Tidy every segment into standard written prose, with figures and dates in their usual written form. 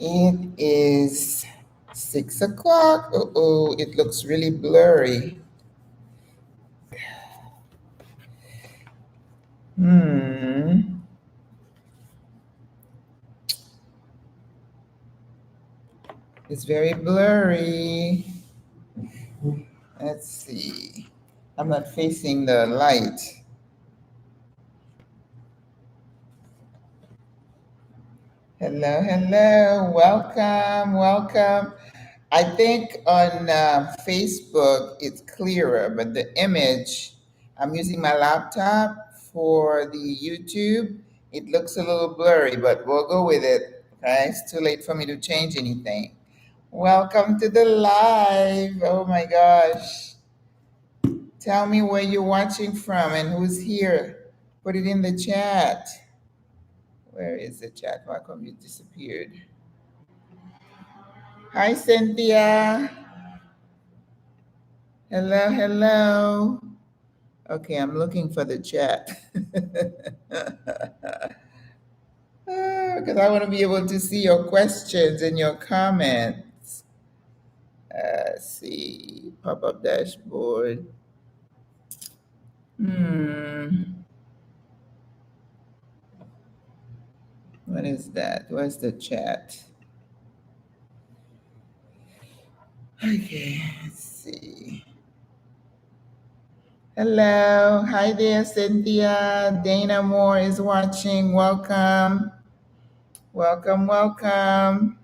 It is 6 o'clock. Uh-oh, it looks really blurry. It's very blurry. Let's see. I'm not facing the light. Hello, hello. Welcome, welcome. I think on Facebook it's clearer, but the image, I'm using my laptop for the YouTube. It looks a little blurry, but we'll go with it. Okay, it's too late for me to change anything. Welcome to the live. Oh my gosh. Tell me where you're watching from and who's here. Put it in the chat. Where is the chat? Why come you disappeared? Hi, Cynthia. Hello, hello. Okay, I'm looking for the chat. Because I want to be able to see your questions and your comments. Let's see, pop-up dashboard. What is that? Where's the chat? Okay, let's see. Hello. Hi there, Cynthia. Dana Moore is watching. Welcome. Welcome, welcome.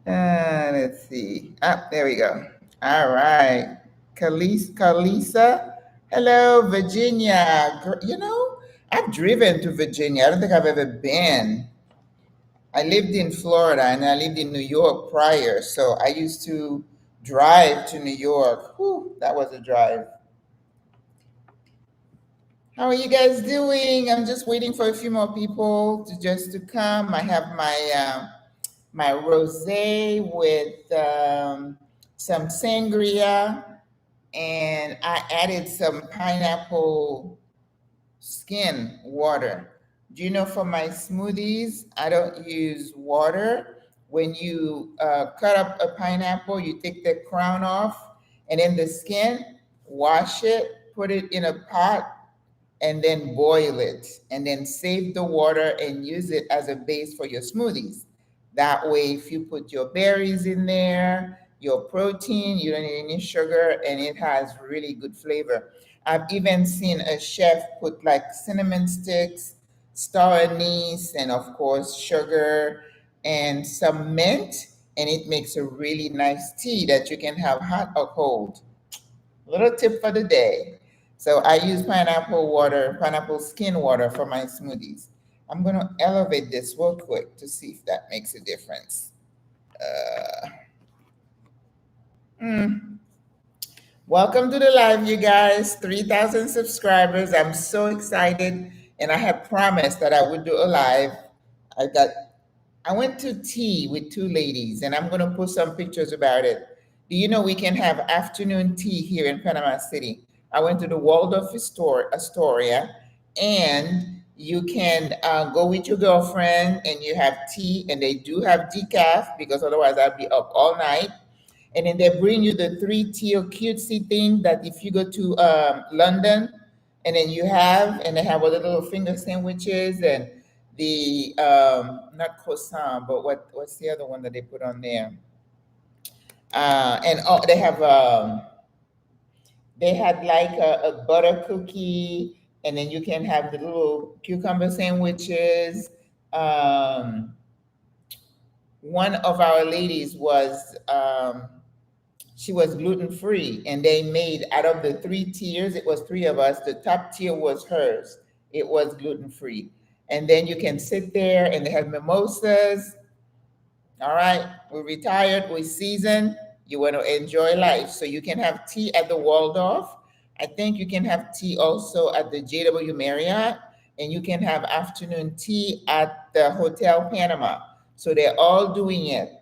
Let's see. Ah, there we go. All right. Kalisa. Hello, Virginia. You know, I've driven to Virginia. I don't think I've ever been. I lived in Florida and I lived in New York prior. So I used to drive to New York. Whew, that was a drive. How are you guys doing? I'm just waiting for a few more people to come. I have my rosé with some sangria, and I added some pineapple skin water. Do you know for my smoothies, I don't use water. When you cut up a pineapple, you take the crown off, and then the skin, wash it, put it in a pot, and then boil it, and then save the water and use it as a base for your smoothies. That way, if you put your berries in there, your protein, you don't need any sugar, and it has really good flavor. I've even seen a chef put like cinnamon sticks, star anise, and of course, sugar and some mint, and it makes a really nice tea that you can have hot or cold. Little tip for the day. So I use pineapple water, pineapple skin water for my smoothies. I'm going to elevate this real quick to see if that makes a difference. Uh, Welcome to the live, you guys. 3,000 subscribers. I'm so excited. And I had promised that I would do a live. I got I went to tea with two ladies, and I'm going to post some pictures about it. Do you know we can have afternoon tea here in Panama City? I went to the Waldorf Astoria, and you can go with your girlfriend, and you have tea, and they do have decaf because otherwise I'd be up all night. And then they bring you the three-tier cutesy thing that if you go to London, and then and they have all the little finger sandwiches and the not croissant, but what's the other one that they put on there? And oh, they had like a butter cookie, and then you can have the little cucumber sandwiches. Um, One of our ladies was she was gluten free, and they made out of the three tiers. It was three of us. The top tier was hers. It was gluten free, and then you can sit there, and they have mimosas. All right, we're retired, we're seasoned. You want to enjoy life, so you can have tea at the Waldorf. I think you can have tea also at the JW Marriott, and you can have afternoon tea at the Hotel Panama. So they're all doing it.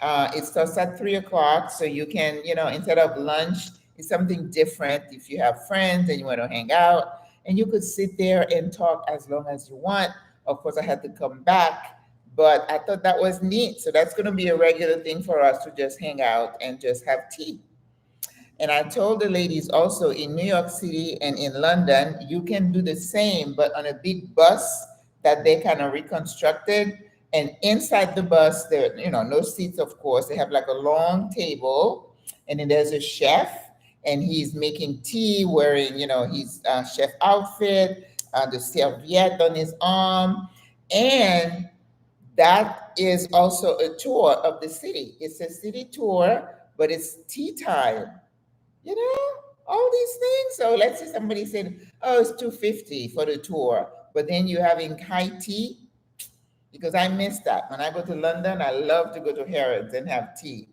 It starts at 3 o'clock, so you can, instead of lunch, it's something different. If you have friends and you want to hang out, and you could sit there and talk as long as you want. Of course, I had to come back But I thought that was neat. So that's going to be a regular thing for us to just hang out and just have tea. And I told the ladies also in New York City and in London, you can do the same, but on a big bus that they kind of reconstructed. And inside the bus, there, no seats, of course. They have like a long table, and then there's a chef, and he's making tea, wearing, his chef outfit, the serviette on his arm, and that is also a tour of the city. It's a city tour, but it's tea time you know, all these things. So let's say somebody said, oh, it's 250 for the tour, but then you're having high tea because I miss that. When I go to London, I love to go to Harrods and have tea.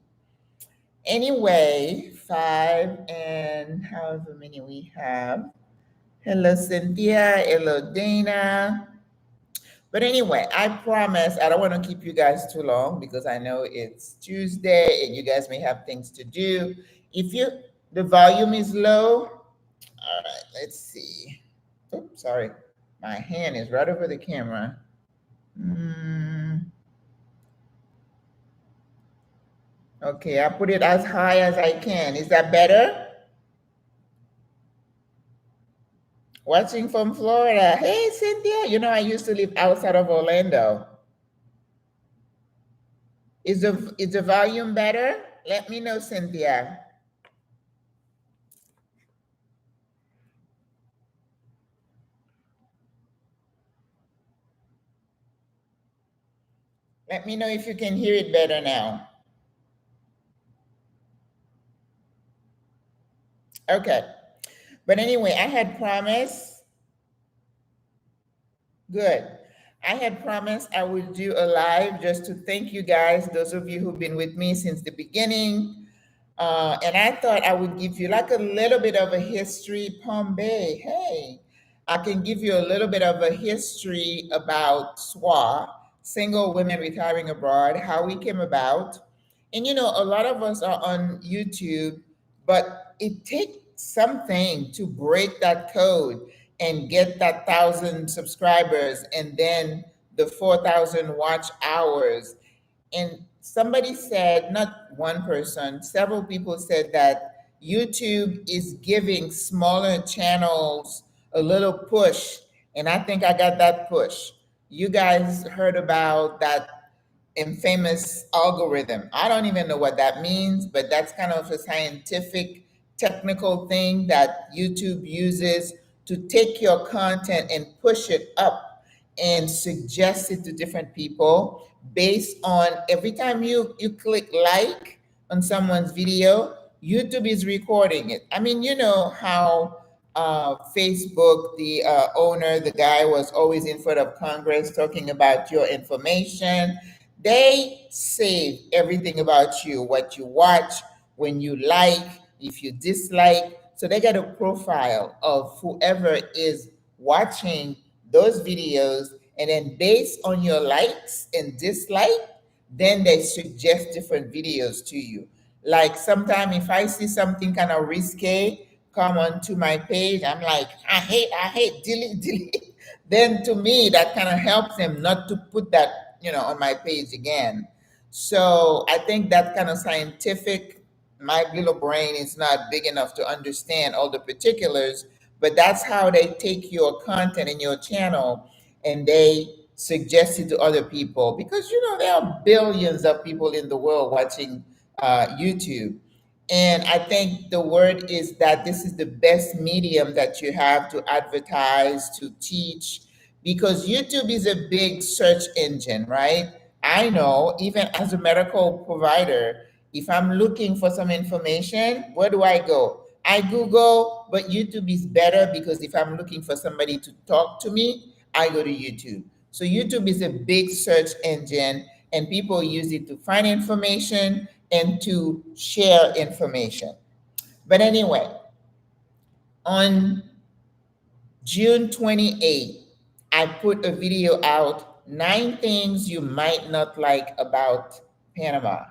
Anyway, 5 and however many we have. Hello, Cynthia. Hello, Dana. But anyway, I promise I don't want to keep you guys too long because I know it's Tuesday and you guys may have things to do. If the volume is low, all right, let's see. Oops, sorry. My hand is right over the camera. Okay, I put it as high as I can. Is that better? Watching from Florida. Hey, Cynthia. I used to live outside of Orlando. Is the volume better? Let me know, Cynthia. Let me know if you can hear it better now. Okay. But anyway, I had promised. Good. I had promised I would do a live just to thank you guys, those of you who've been with me since the beginning. And I thought I would give you like a little bit of a history. Palm Bay, hey, I can give you a little bit of a history about SWRA, Single Women Retiring Abroad, how we came about. And a lot of us are on YouTube, but it takes something to break that code and get that 1,000 subscribers and then the 4,000 watch hours. And somebody said, not one person, several people said that YouTube is giving smaller channels a little push. And I think I got that push. You guys heard about that infamous algorithm. I don't even know what that means, but that's kind of a scientific, technical thing that YouTube uses to take your content and push it up and suggest it to different people based on every time you click like on someone's video, YouTube is recording it. I mean, you know how Facebook, the owner, the guy was always in front of Congress talking about your information. They save everything about you, what you watch, when you like, if you dislike. So they get a profile of whoever is watching those videos, and then based on your likes and dislike, then they suggest different videos to you. Like sometime if I see something kind of risque come onto my page, I'm like, I hate, delete, delete. Then to me, that kind of helps them not to put that, on my page again. So I think that kind of scientific, my little brain is not big enough to understand all the particulars, but that's how they take your content in your channel and they suggest it to other people because there are billions of people in the world watching YouTube. And I think the word is that this is the best medium that you have to advertise, to teach, because YouTube is a big search engine, right? I know, even as a medical provider, if I'm looking for some information, where do I go? I Google, but YouTube is better because if I'm looking for somebody to talk to me, I go to YouTube. So YouTube is a big search engine, and people use it to find information and to share information. But anyway, on June 28th, I put a video out, 9 things you might not like about Panama.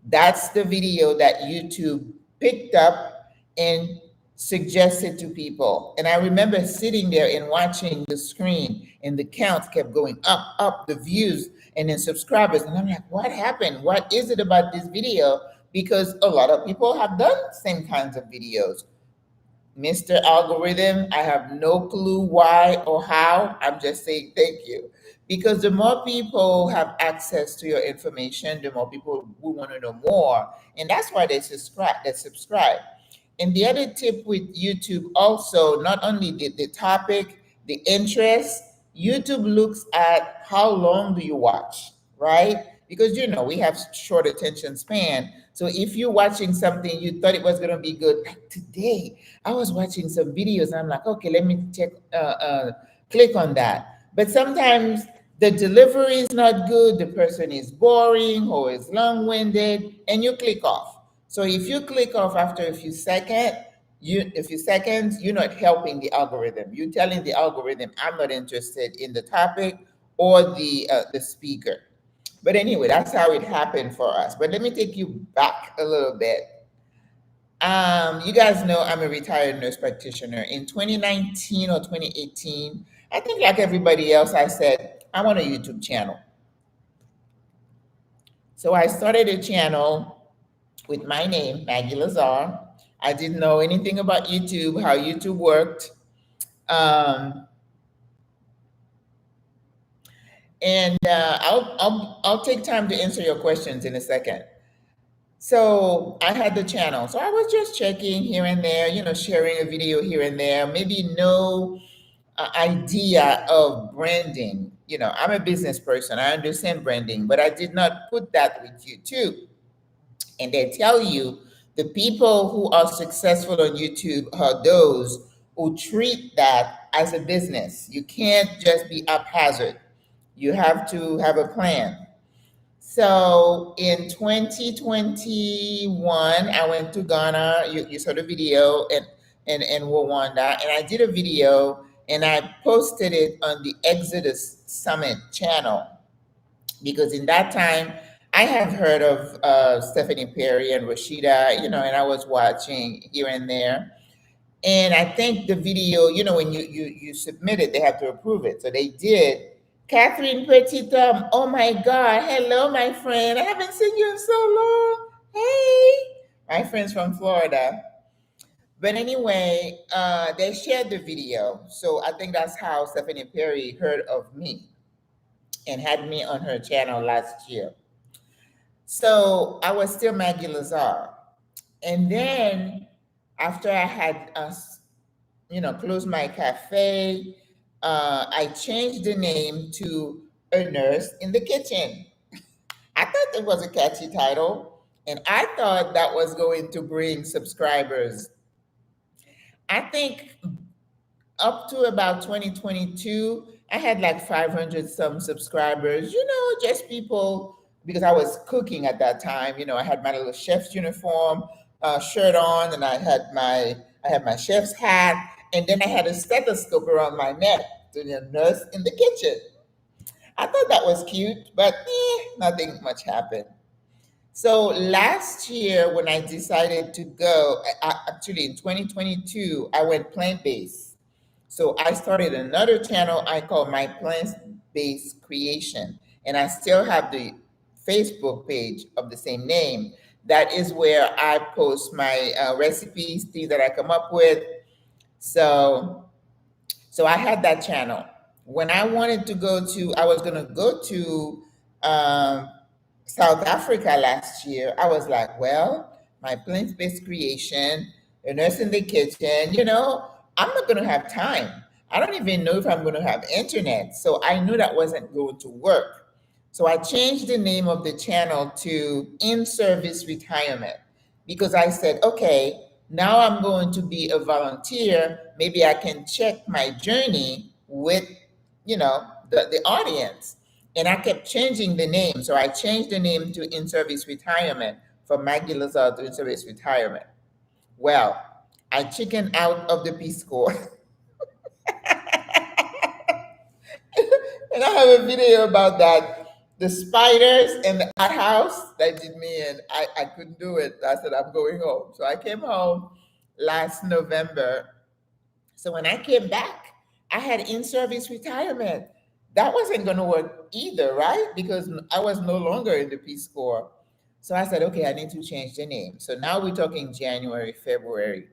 That's the video that YouTube picked up and suggested to people. And I remember sitting there and watching the screen, and the counts kept going up, up, the views, and then subscribers. And I'm like, what happened? What is it about this video? Because a lot of people have done same kinds of videos. Mr. Algorithm, I have no clue why or how. I'm just saying thank you. Because the more people have access to your information, the more people will want to know more. And that's why they subscribe. And the other tip with YouTube also, not only the topic, the interest, YouTube looks at how long do you watch, right? Because we have short attention span. So if you're watching something you thought it was gonna be good, like today, I was watching some videos and I'm like, okay, let me click on that. But sometimes the delivery is not good, the person is boring or is long-winded, and you click off. So if you click off after a few seconds, you're not helping the algorithm. You're telling the algorithm, I'm not interested in the topic or the speaker. But anyway, that's how it happened for us. But let me take you back a little bit. You guys know I'm a retired nurse practitioner. In 2019 or 2018, I think like everybody else, I said, I want a YouTube channel. So I started a channel with my name, Maggie Lazar. I didn't know anything about YouTube, how YouTube worked. Um, and I'll take time to answer your questions in a second. So I had the channel. So I was just checking here and there, sharing a video here and there, maybe no idea of branding. I'm a business person, I understand branding, but I did not put that with YouTube. And they tell you the people who are successful on YouTube are those who treat that as a business. You can't just be haphazard. You have to have a plan. So in 2021, I went to Ghana. You saw the video and Rwanda, and I did a video and I posted it on the Exodus Summit channel because in that time I have heard of Stephanie Perry and Rashida, and I was watching here and there. And I think the video, when you submit it, they have to approve it. So they did. Catherine Petithomme, oh my God, hello, my friend. I haven't seen you in so long. Hey, my friend's from Florida. But anyway, they shared the video. So I think that's how Stephanie Perry heard of me and had me on her channel last year. So I was still Maggie Lazar. And then after I had closed my cafe, I changed the name to A Nurse in the Kitchen. I thought it was a catchy title, and I thought that was going to bring subscribers. I think up to about 2022, I had like 500 some subscribers, just people, because I was cooking at that time. I had my little chef's uniform shirt on, and I had my chef's hat, and then I had a stethoscope around my neck to the nurse in the kitchen. I thought that was cute, but nothing much happened. So last year, when I decided to go, actually in 2022, I went plant based. So I started another channel I call My Plant Based Creation, and I still have the Facebook page of the same name. That is where I post my recipes, things that I come up with. So, so I had that channel. When I wanted to I was gonna go to um, South Africa last year. I was like, well, my plant-based creation, a nurse in the kitchen, I'm not going to have time. I don't even know if I'm going to have internet. So I knew that wasn't going to work. So I changed the name of the channel to In Service Retirement because I said, okay, now I'm going to be a volunteer. Maybe I can check my journey with, the audience. And I kept changing the name. So I changed the name to In Service Retirement from Maggie Lazar to In Service Retirement. Well, I chickened out of the Peace Corps. And I have a video about that. The spiders in the outhouse that did me, and I couldn't do it. I said, I'm going home. So I came home last November. So when I came back, I had in-service retirement. That wasn't going to work either, right? Because I was no longer in the Peace Corps. So I said, okay, I need to change the name. So now we're talking January, February.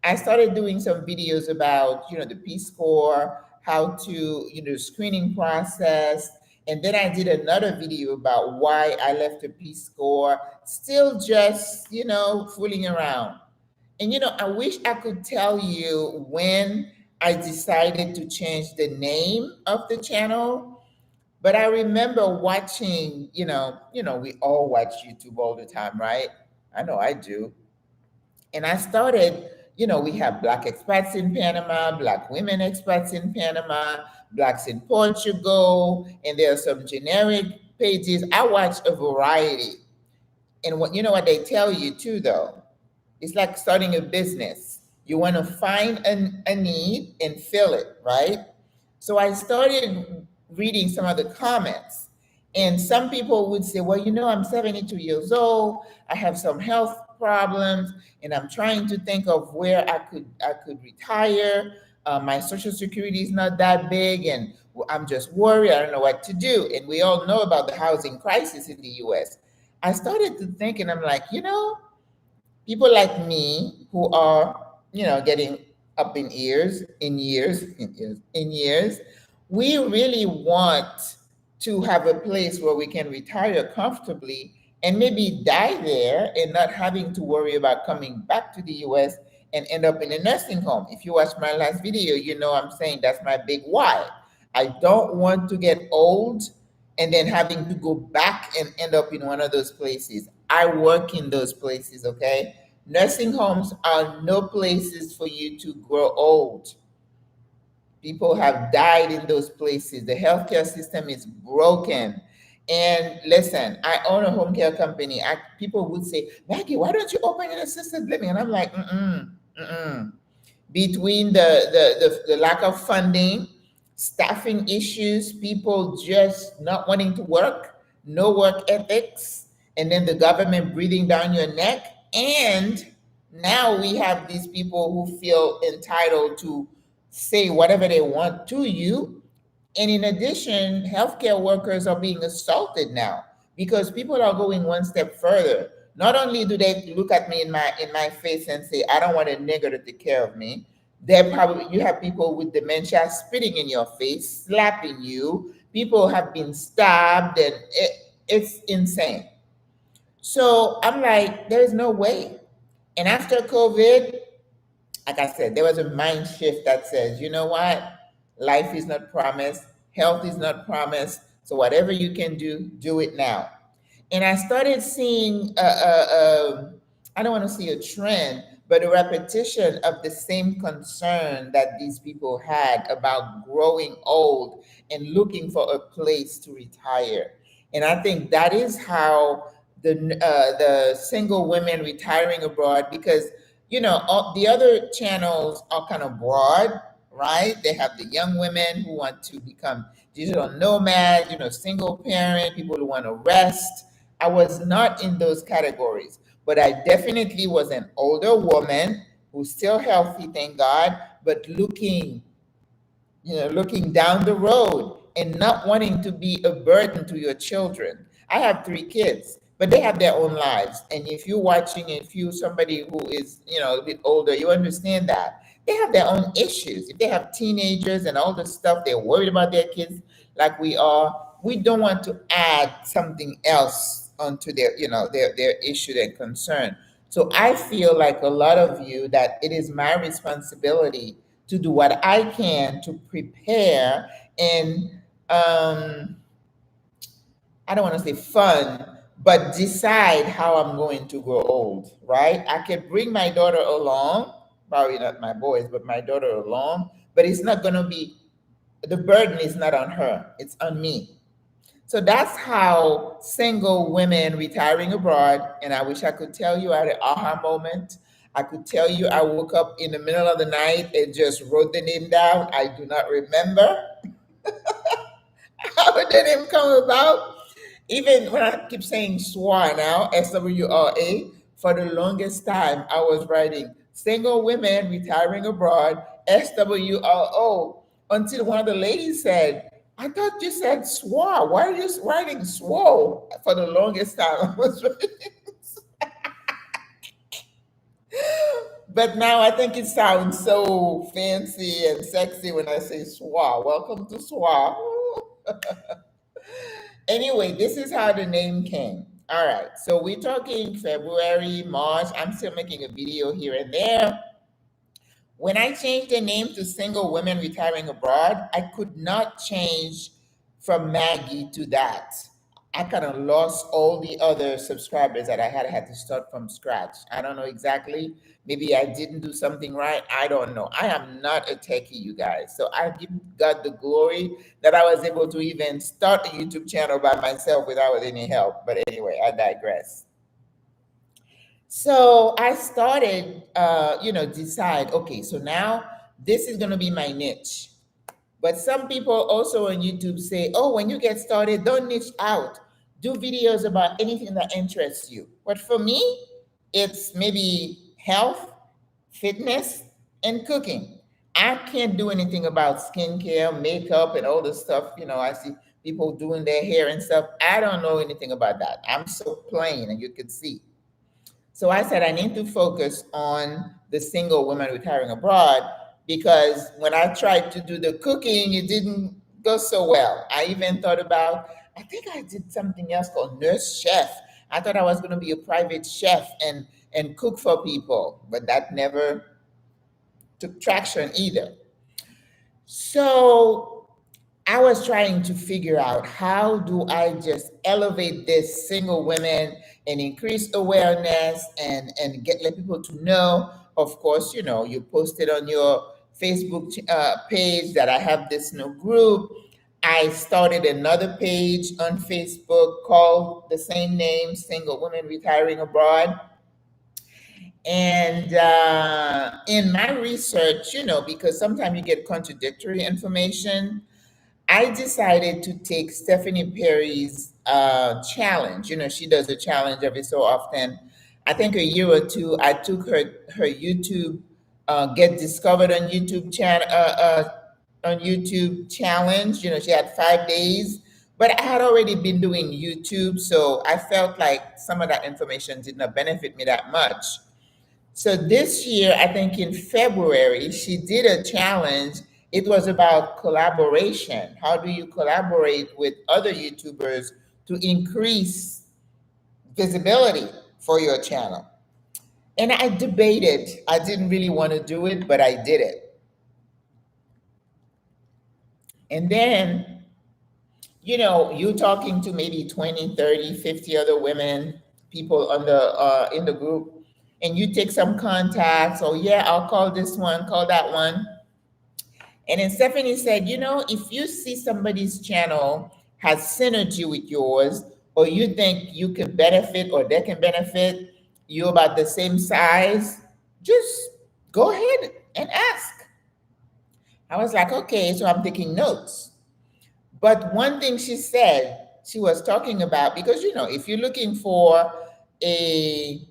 I started doing some videos about, the Peace Corps, how to, screening process. And then I did another video about why I left the Peace Corps, still just, fooling around. And I wish I could tell you when I decided to change the name of the channel, but I remember watching, we all watch YouTube all the time, right? I know I do. And I started, we have Black expats in Panama, Black women expats in Panama, Blacks in Portugal, and there are some generic pages. I watch a variety. And what they tell you too, though, it's like starting a business. You want to find a need and fill it, right? So I started reading some of the comments, and some people would say, well, I'm 72 years old, I have some health problems, and I'm trying to think of where I could retire. My social security is not that big, and I'm just worried. I don't know what to do. And we all know about the housing crisis in the US. I started to think, and I'm like, people like me who are, getting up in years, we really want to have a place where we can retire comfortably and maybe die there and not having to worry about coming back to the US and end up in a nursing home. If you watch my last video, I'm saying that's my big why. I don't want to get old and then having to go back and end up in one of those places. I work in those places, okay? Nursing homes are no places for you to grow old. People have died in those places. The healthcare system is broken. And listen, I own a home care company. People would say, Maggie, why don't you open an assisted living? And I'm like, between the lack of funding, staffing issues, people just not wanting to work, no work ethics, and then the government breathing down your neck. And now we have these people who feel entitled to say whatever they want to you. And in addition, healthcare workers are being assaulted now because people are going one step further. Not only do they look at me in my face and say, I don't want a nigger to take care of me, you have people with dementia spitting in your face, slapping you. People have been stabbed, and it's insane. So I'm like, there's no way. And after COVID, like I said, there was a mind shift that says, you know what? Life is not promised, health is not promised. So whatever you can do it now. And I started seeing, I don't want to see a trend, but a repetition of the same concern that these people had about growing old and looking for a place to retire. And I think that is how the single women retiring abroad, because all the other channels are kind of broad, right? They have the young women who want to become digital nomads, single parent, people who want to rest. I was not in those categories, but I definitely was an older woman who's still healthy, thank God, but looking down the road and not wanting to be a burden to your children. I have 3 kids, but they have their own lives. And if you're watching, if you're somebody who is, a bit older, you understand that they have their own issues. If they have teenagers and all the stuff, they're worried about their kids like we are. We don't want to add something else onto their issue, their concern. So I feel like a lot of you that it is my responsibility to do what I can to prepare and I don't want to say fun, but decide how I'm going to grow old, right? I can bring my daughter along, probably not my boys, but my daughter along, but it's not going to be, the burden is not on her, it's on me. So that's how single women retiring abroad, and I wish I could tell you I had an aha moment. I could tell you I woke up in the middle of the night and just wrote the name down. I do not remember how the name come about. Even when I keep saying SWRA now, SWRA, for the longest time I was writing single women retiring abroad, SWRO, until one of the ladies said, I thought you said SWA. Why are you writing SWO? For the longest time, I was writing. But now I think it sounds so fancy and sexy when I say SWA. Welcome to SWA. Anyway, this is how the name came. All right, so we're talking February, March. I'm still making a video here and there. When I changed the name to Single Women Retiring Abroad, I could not change from Maggie to that. I kind of lost all the other subscribers that I had to start from scratch. I don't know exactly. Maybe I didn't do something right. I don't know. I am not a techie, you guys. So I give God the glory that I was able to even start a YouTube channel by myself without any help. But anyway, I digress. So I started, decide, okay, so now this is going to be my niche. But some people also on YouTube say, oh, when you get started, don't niche out. Do videos about anything that interests you. But for me, it's maybe health, fitness, and cooking. I can't do anything about skincare, makeup, and all this stuff. I see people doing their hair and stuff. I don't know anything about that. I'm so plain, and you can see. So I said I need to focus on the single women retiring abroad because when I tried to do the cooking, it didn't go so well. I even thought about, I think I did something else called nurse chef. I thought I was going to be a private chef and cook for people, but that never took traction either. So I was trying to figure out how do I just elevate this single women and increase awareness and let people to know. Of course, you posted on your Facebook page that I have this new group. I started another page on Facebook called the same name, Single Women Retiring Abroad. And in my research, because sometimes you get contradictory information, I decided to take Stephanie Perry's challenge. She does a challenge every so often. I think a year or two, I took her YouTube Get Discovered on YouTube challenge. She had 5 days, but I had already been doing YouTube, so I felt like some of that information did not benefit me that much. So this year, I think in February, she did a challenge. It was about collaboration. How do you collaborate with other YouTubers to increase visibility for your channel? And I debated. I didn't really want to do it, but I did it. And then, you're talking to maybe 20, 30, 50 other women, people on the in the group, and you take some contacts. Oh yeah, I'll call this one, call that one. And then Stephanie said, if you see somebody's channel has synergy with yours, or you think you could benefit or they can benefit, you're about the same size, just go ahead and ask. I was like, okay, so I'm taking notes. But one thing she said, she was talking about, because, if you're looking for a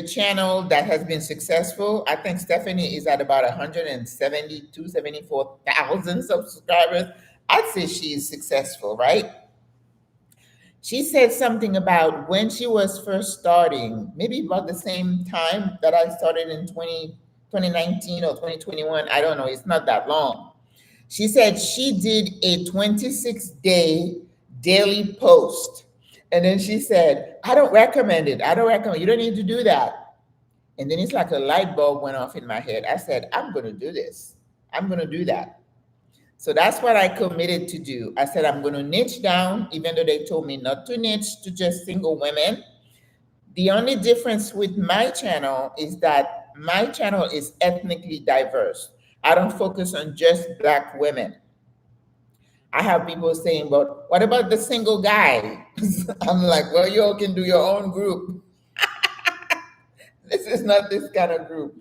channel that has been successful, I think Stephanie is at about 172, 74,000 subscribers. I'd say she's successful, right? She said something about when she was first starting, maybe about the same time that I started in 2019 or 2021. I don't know. It's not that long. She said she did a 26-day daily post. And then she said, I don't recommend it. I don't recommend. You don't need to do that. And then it's like a light bulb went off in my head. I said, I'm going to do this. I'm going to do that. So that's what I committed to do. I said, I'm going to niche down, even though they told me not to niche to just single women. The only difference with my channel is that my channel is ethnically diverse. I don't focus on just Black women. I have people saying, but what about the single guy? I'm like, well, you all can do your own group. This is not this kind of group.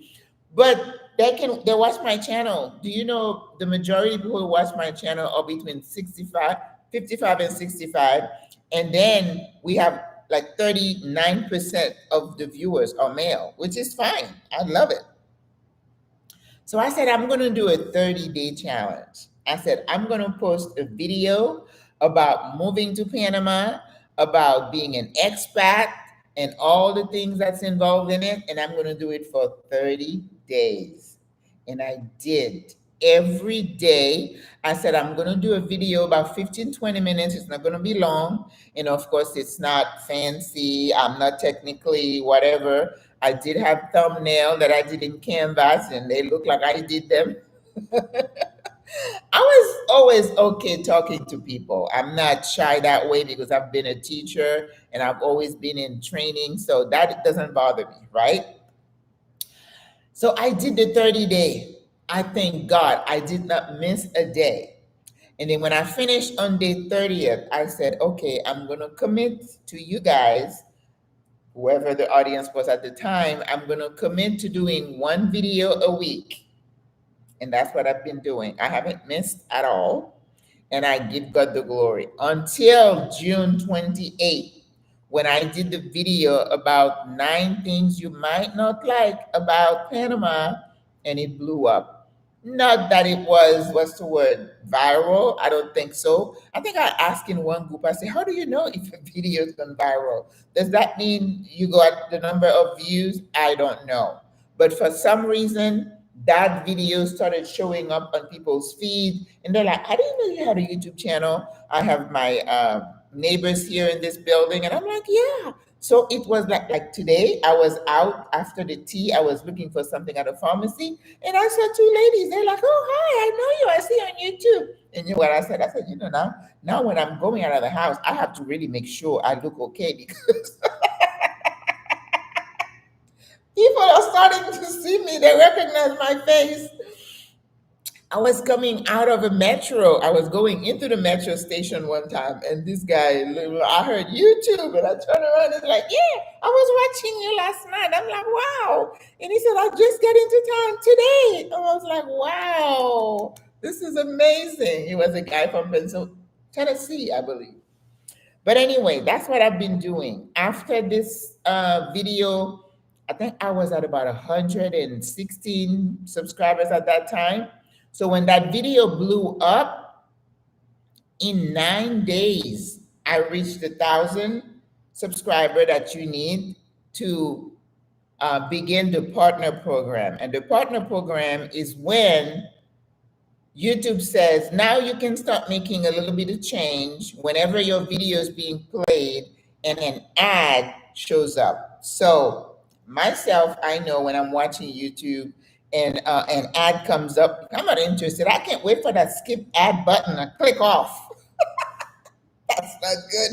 But they watch my channel. Do you know the majority of people who watch my channel are between 55 and 65. And then we have like 39% of the viewers are male, which is fine. I love it. So I said, I'm going to do a 30-day challenge. I said, I'm going to post a video about moving to Panama, about being an expat, and all the things that's involved in it. And I'm going to do it for 30 days. And I did. Every day, I said, I'm going to do a video about 15, 20 minutes. It's not going to be long. And of course, it's not fancy. I'm not technically whatever. I did have thumbnail that I did in Canvas, and they look like I did them. I was always okay talking to people. I'm not shy that way because I've been a teacher and I've always been in training, so that doesn't bother me, right? So I did the 30-day. I thank God I did not miss a day. And then when I finished on day 30th, I said, okay, I'm going to commit to you guys, whoever the audience was at the time, I'm going to commit to doing one video a week. And that's what I've been doing. I haven't missed at all. And I give God the glory until June 28th, when I did the video about 9 things you might not like about Panama, and it blew up. Not that it was, what's the word, viral. I don't think so. I think I asked in one group, I said, how do you know if a video has gone viral? Does that mean you got the number of views? I don't know. But for some reason, that video started showing up on people's feed, and they're like, I didn't know you had a YouTube channel. I have my neighbors here in this building, and I'm like, yeah. So it was like today, I was out after the tea. I was looking for something at a pharmacy, and I saw 2 ladies. They're like, oh, hi, I know you. I see you on YouTube. And you know what I said? I said, you know, now when I'm going out of the house, I have to really make sure I look okay, because people are starting to see me. They recognize my face. I was coming out of a metro. I was going into the metro station one time, and this guy, I heard YouTube, and I turned around and it's like, yeah, I was watching you last night. I'm like, wow. And he said, I just got into town today. And I was like, wow, this is amazing. He was a guy from Tennessee, I believe. But anyway, that's what I've been doing. After this video, I think I was at about 116 subscribers at that time. So when that video blew up, in 9 days, I reached 1,000 subscriber that you need to begin the partner program. And the partner program is when YouTube says, now you can start making a little bit of change whenever your video is being played and an ad shows up. So myself, I know when I'm watching YouTube and an ad comes up, I'm not interested. I can't wait for that skip ad button to click off. That's not good.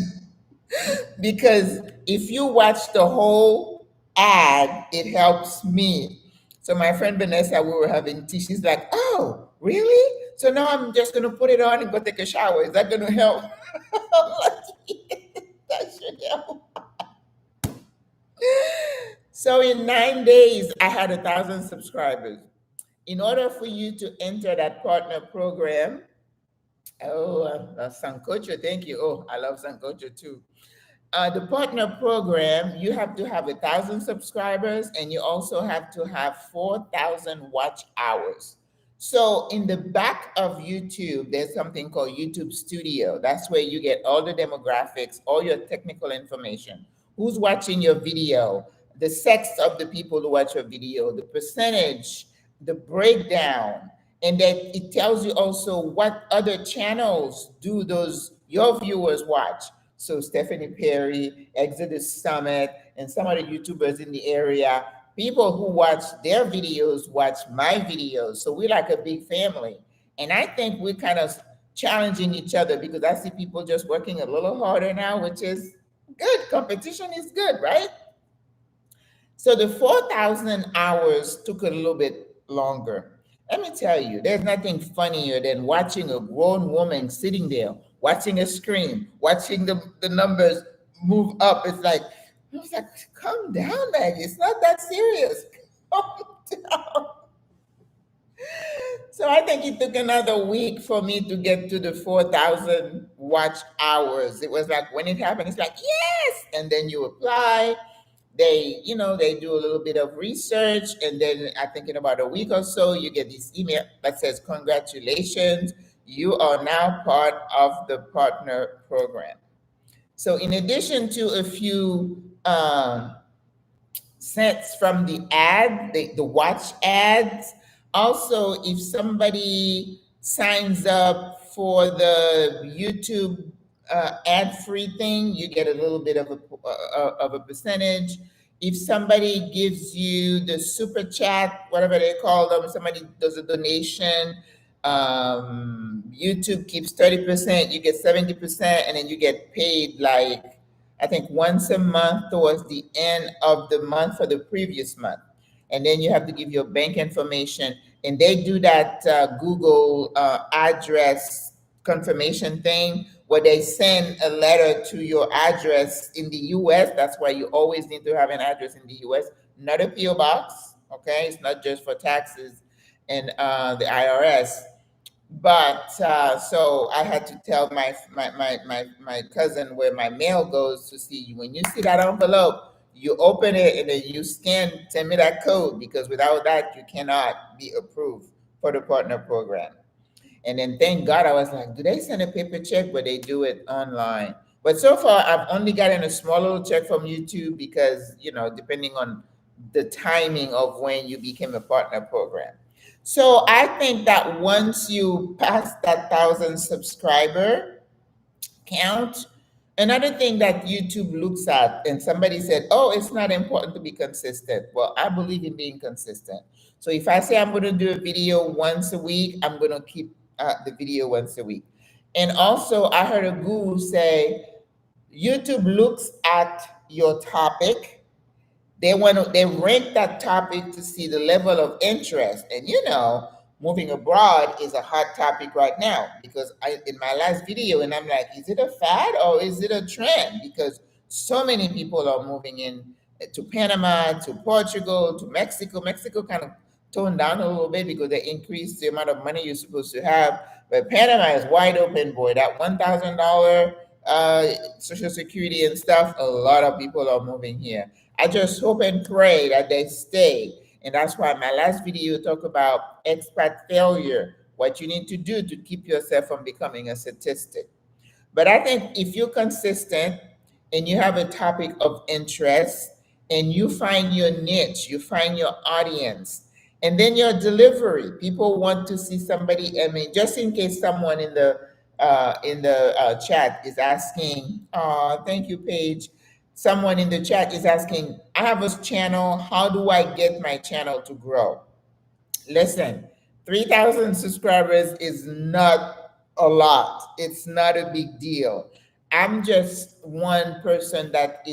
Because if you watch the whole ad, it helps me. So my friend Vanessa, we were having tea. She's like, oh, really? So now I'm just going to put it on and go take a shower. Is that going to help? I'm like, that should help. So in 9 days, I had 1,000 subscribers. In order for you to enter that partner program, Sancocho, thank you. Oh, I love Sancocho too. The partner program, you have to have 1,000 subscribers, and you also have to have 4,000 watch hours. So in the back of YouTube, there's something called YouTube Studio. That's where you get all the demographics, all your technical information. Who's watching your video, the sex of the people who watch your video, the percentage, the breakdown, and then it tells you also what other channels do your viewers watch. So Stephanie Perry, Exodus Summit, and some of the YouTubers in the area, people who watch their videos watch my videos. So we're like a big family. And I think we're kind of challenging each other, because I see people just working a little harder now, which is good. Competition is good, right? So the 4,000 hours took a little bit longer. Let me tell you, there's nothing funnier than watching a grown woman sitting there, watching a screen, watching the numbers move up. It's like, I was like, calm down, Maggie. It's not that serious. Calm down. So I think it took another week for me to get to the 4,000 watch hours. It was like when it happened, it's like, yes. And then you apply. they do a little bit of research, and then I think in about a week or so, you get this email that says, "Congratulations, you are now part of the partner program." So, in addition to a few cents from the ad, the watch ads. Also, if somebody signs up for the YouTube ad-free thing, you get a little bit of a percentage. If somebody gives you the super chat, whatever they call them, somebody does a donation, YouTube keeps 30%, you get 70%, and then you get paid like I think once a month towards the end of the month for the previous month. And then you have to give your bank information. And they do that Google address confirmation thing where they send a letter to your address in the US. That's why you always need to have an address in the US, not a PO box. Okay. It's not just for taxes and the IRS. But so I had to tell my cousin where my mail goes to see when you see that envelope, you open it and then you send me that code because without that you cannot be approved for the partner program. And then thank God I was like, do they send a paper check? But they do it online. But so far I've only gotten a small little check from YouTube because, depending on the timing of when you became a partner program. So I think that once you pass that 1,000 subscriber count, another thing that YouTube looks at, and somebody said, oh, it's not important to be consistent. Well, I believe in being consistent. So if I say I'm going to do a video once a week, I'm going to keep the video once a week. And also, I heard a guru say, YouTube looks at your topic. They rank that topic to see the level of interest. And moving abroad is a hot topic right now because in my last video, and I'm like, is it a fad or is it a trend? Because so many people are moving in to Panama, to Portugal, to Mexico. Mexico kind of toned down a little bit because they increased the amount of money you're supposed to have. But Panama is wide open, boy. That $1,000 Social Security and stuff, a lot of people are moving here. I just hope and pray that they stay. And that's why my last video talked about expat failure, what you need to do to keep yourself from becoming a statistic. But I think if you're consistent and you have a topic of interest and you find your niche, you find your audience, and then your delivery, people want to see somebody. I mean, just in case someone in the chat is asking, thank you, Paige. Someone in the chat is asking, I have a channel. How do I get my channel to grow? Listen, 3,000 subscribers is not a lot. It's not a big deal. I'm just one person that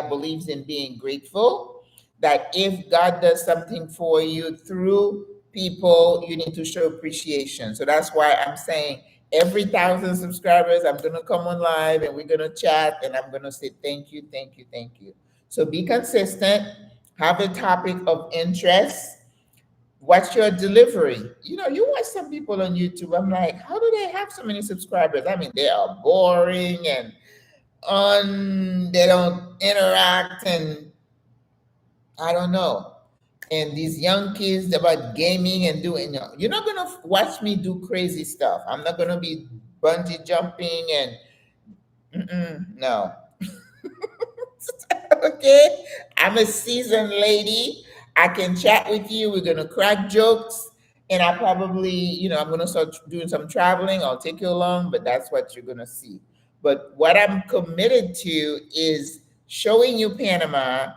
believes in being grateful, that if God does something for you through people, you need to show appreciation. So that's why I'm saying every 1,000 subscribers, I'm going to come on live and we're going to chat and I'm going to say thank you, thank you, thank you. So be consistent, have a topic of interest. What's your delivery? You watch some people on YouTube. I'm like, how do they have so many subscribers? I mean, they are boring and they don't interact, and I don't know. And these young kids about gaming and doing, you're not going to watch me do crazy stuff. I'm not going to be bungee jumping and no. Okay. I'm a seasoned lady. I can chat with you. We're going to crack jokes. And I probably, I'm going to start doing some traveling. I'll take you along, but that's what you're going to see. But what I'm committed to is showing you Panama,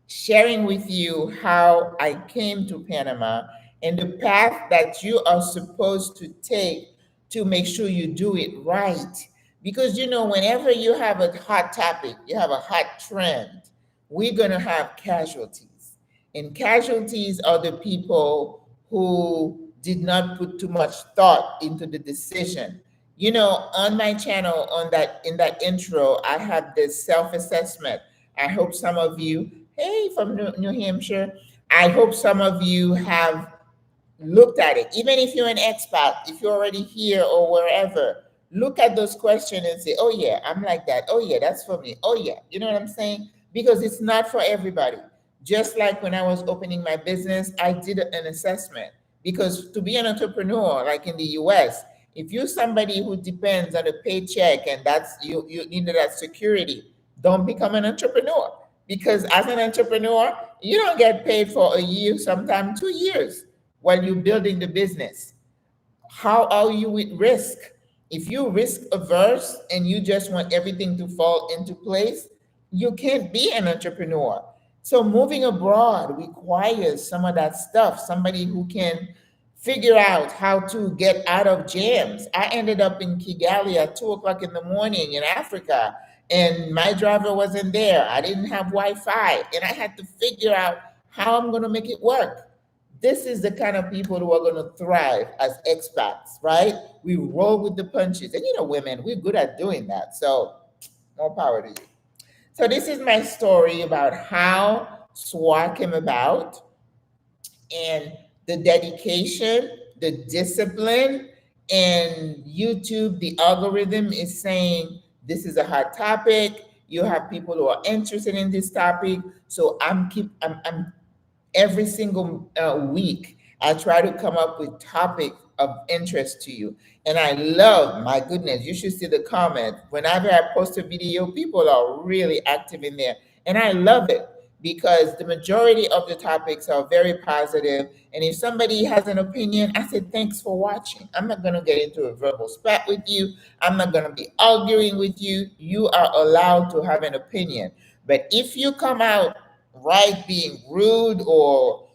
sharing with you how I came to Panama and the path that you are supposed to take to make sure you do it right. Because, whenever you have a hot topic, you have a hot trend, we're going to have casualties. And casualties are the people who did not put too much thought into the decision. On my channel, in that intro, I have this self-assessment. I hope some of you, hey, from New Hampshire, I hope some of you have looked at it. Even if you're an expat, if you're already here or wherever, look at those questions and say, oh yeah, I'm like that. Oh yeah, that's for me. Oh yeah, you know what I'm saying? because it's not for everybody. Just like when I was opening my business, I did an assessment because to be an entrepreneur, like in the US, if you're somebody who depends on a paycheck and that's you need that security, don't become an entrepreneur. Because as an entrepreneur, you don't get paid for a year, sometimes 2 years while you're building the business. How are you with risk? If you risk averse and you just want everything to fall into place, you can't be an entrepreneur. So moving abroad requires some of that stuff, somebody who can figure out how to get out of jams. I ended up in Kigali at 2 o'clock in the morning in Africa, and my driver wasn't there. I didn't have Wi-Fi, and I had to figure out how I'm going to make it work. This is the kind of people who are going to thrive as expats, right? We roll with the punches. And women, we're good at doing that. So, more power to you. So, this is my story about how SWRA came about and the dedication, the discipline, and YouTube, the algorithm is saying this is a hot topic. You have people who are interested in this topic. So, I'm every single week I try to come up with topic of interest to you, and I love, my goodness, you should see the comment whenever I post a video. People are really active in there, and I love it because the majority of the topics are very positive. And if somebody has an opinion, I said thanks for watching. I'm not going to get into a verbal spat with you. I'm not going to be arguing with you. You are allowed to have an opinion, but if you come out right being rude or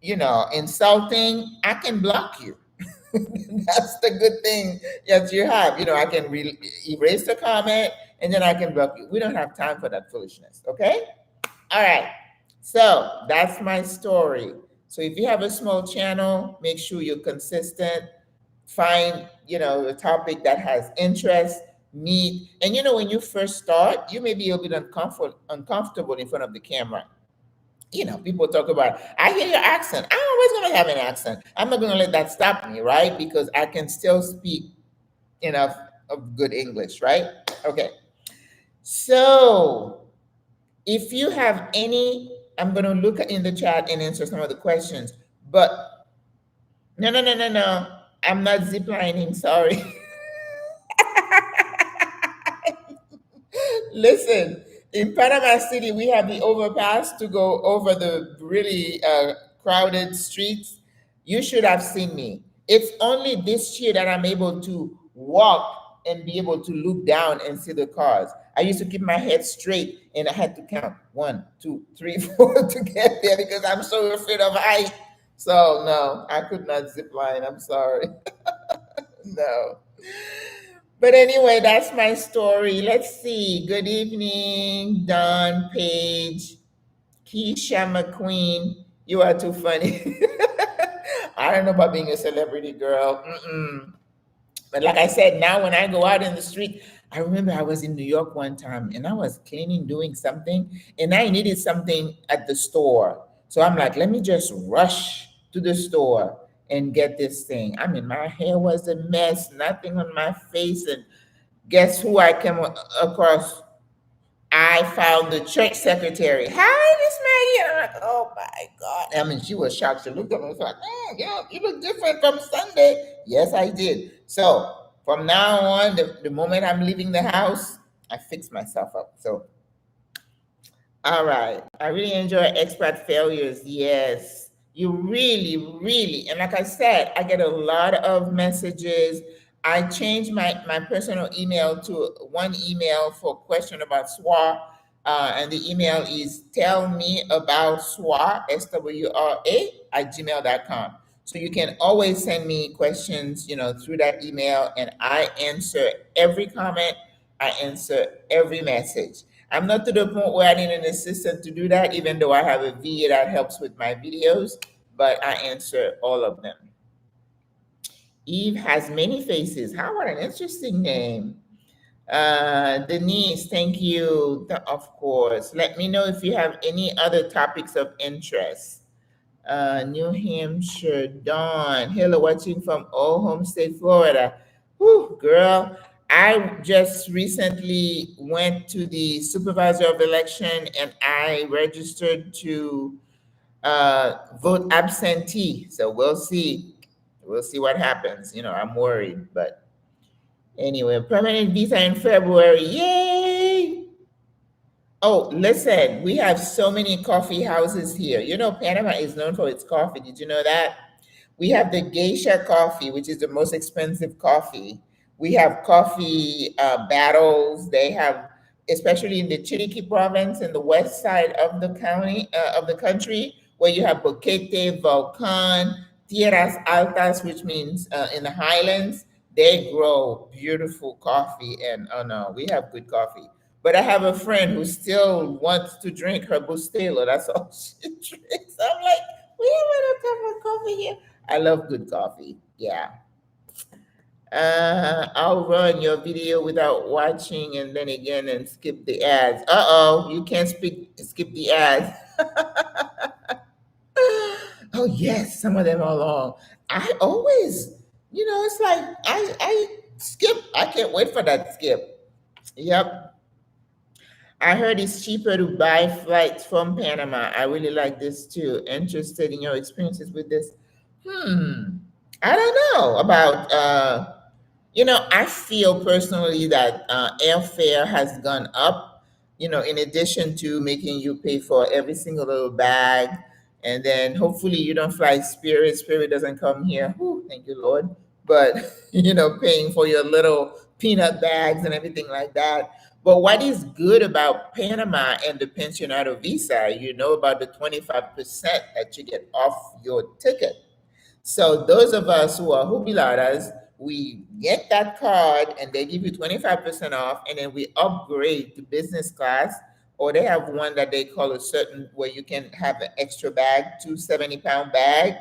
insulting, I can block you. That's the good thing that you have. I can erase the comment and then I can block you. We don't have time for that foolishness. Okay. All right. So that's my story. So if you have a small channel, make sure you're consistent. Find a topic that has interest, meet. And when you first start, you may be a bit uncomfortable in front of the camera. People talk about, I hear your accent. I'm always going to have an accent. I'm not going to let that stop me, right? Because I can still speak enough of good English, right? Okay. So if you have any, I'm going to look in the chat and answer some of the questions. But no. I'm not ziplining. Sorry. Listen, in Panama City, we have the overpass to go over the really crowded streets. You should have seen me. It's only this year that I'm able to walk and be able to look down and see the cars. I used to keep my head straight and I had to count 1, 2, 3, 4 to get there because I'm so afraid of height. So, no, I could not zip line. I'm sorry. No. But anyway, that's my story. Let's see. Good evening, Don Page, Keisha McQueen. You are too funny. I don't know about being a celebrity girl. Mm-mm. But like I said, now when I go out in the street, I remember I was in New York one time and I was cleaning, doing something, and I needed something at the store. So I'm like, let me just rush to the store and get this thing. I mean, my hair was a mess, nothing on my face. And guess who I came across? I found the church secretary. Hi, Miss Maggie. And I'm like, oh my God. I mean, she was shocked. She looked at me and was like, yeah, you look different from Sunday. Yes, I did. So from now on, the moment I'm leaving the house, I fix myself up. So, all right. I really enjoy expat failures. Yes. You really, really, and like I said, I get a lot of messages. I changed my personal email to one email for question about SWRA. And the email is tell me about SWRA, SWRA at gmail.com. So you can always send me questions, through that email, and I answer every comment. I answer every message. I'm not to the point where I need an assistant to do that, even though I have a VA that helps with my videos, but I answer all of them. Eve has many faces. How what an interesting name. Denise, thank you. Of course. Let me know if you have any other topics of interest. New Hampshire, Dawn. Hello, watching from Old Home State, Florida. Whew, girl. I just recently went to the supervisor of election and I registered to vote absentee. So we'll see. We'll see what happens. I'm worried, but anyway, permanent visa in February. Yay! Oh, listen, we have so many coffee houses here. Panama is known for its coffee. Did you know that? We have the geisha coffee, which is the most expensive coffee. We have coffee battles. They have, especially in the Chiriquí province in the west side of the county of the country, where you have Boquete, Volcan, Tierras Altas, which means in the highlands. They grow beautiful coffee, and oh no, we have good coffee. But I have a friend who still wants to drink her Bustelo. That's all she drinks. I'm like, we have a cup of coffee here. I love good coffee. Yeah. I'll run your video without watching and then again and skip the ads. Uh-oh, you can't skip the ads. Oh yes, some of them are long. I always, it's like I skip. I can't wait for that skip. Yep. I heard it's cheaper to buy flights from Panama. I really like this too. Interested in your experiences with this? I don't know about I feel personally that airfare has gone up, in addition to making you pay for every single little bag. And then hopefully you don't fly Spirit. Spirit doesn't come here. Whew, thank you, Lord. But, paying for your little peanut bags and everything like that. But what is good about Panama and the pensionado visa, about the 25% that you get off your ticket. So those of us who are jubiladas, we get that card and they give you 25% off, and then we upgrade to business class, or they have one that they call a certain where you can have an extra bag, 270-pound bag.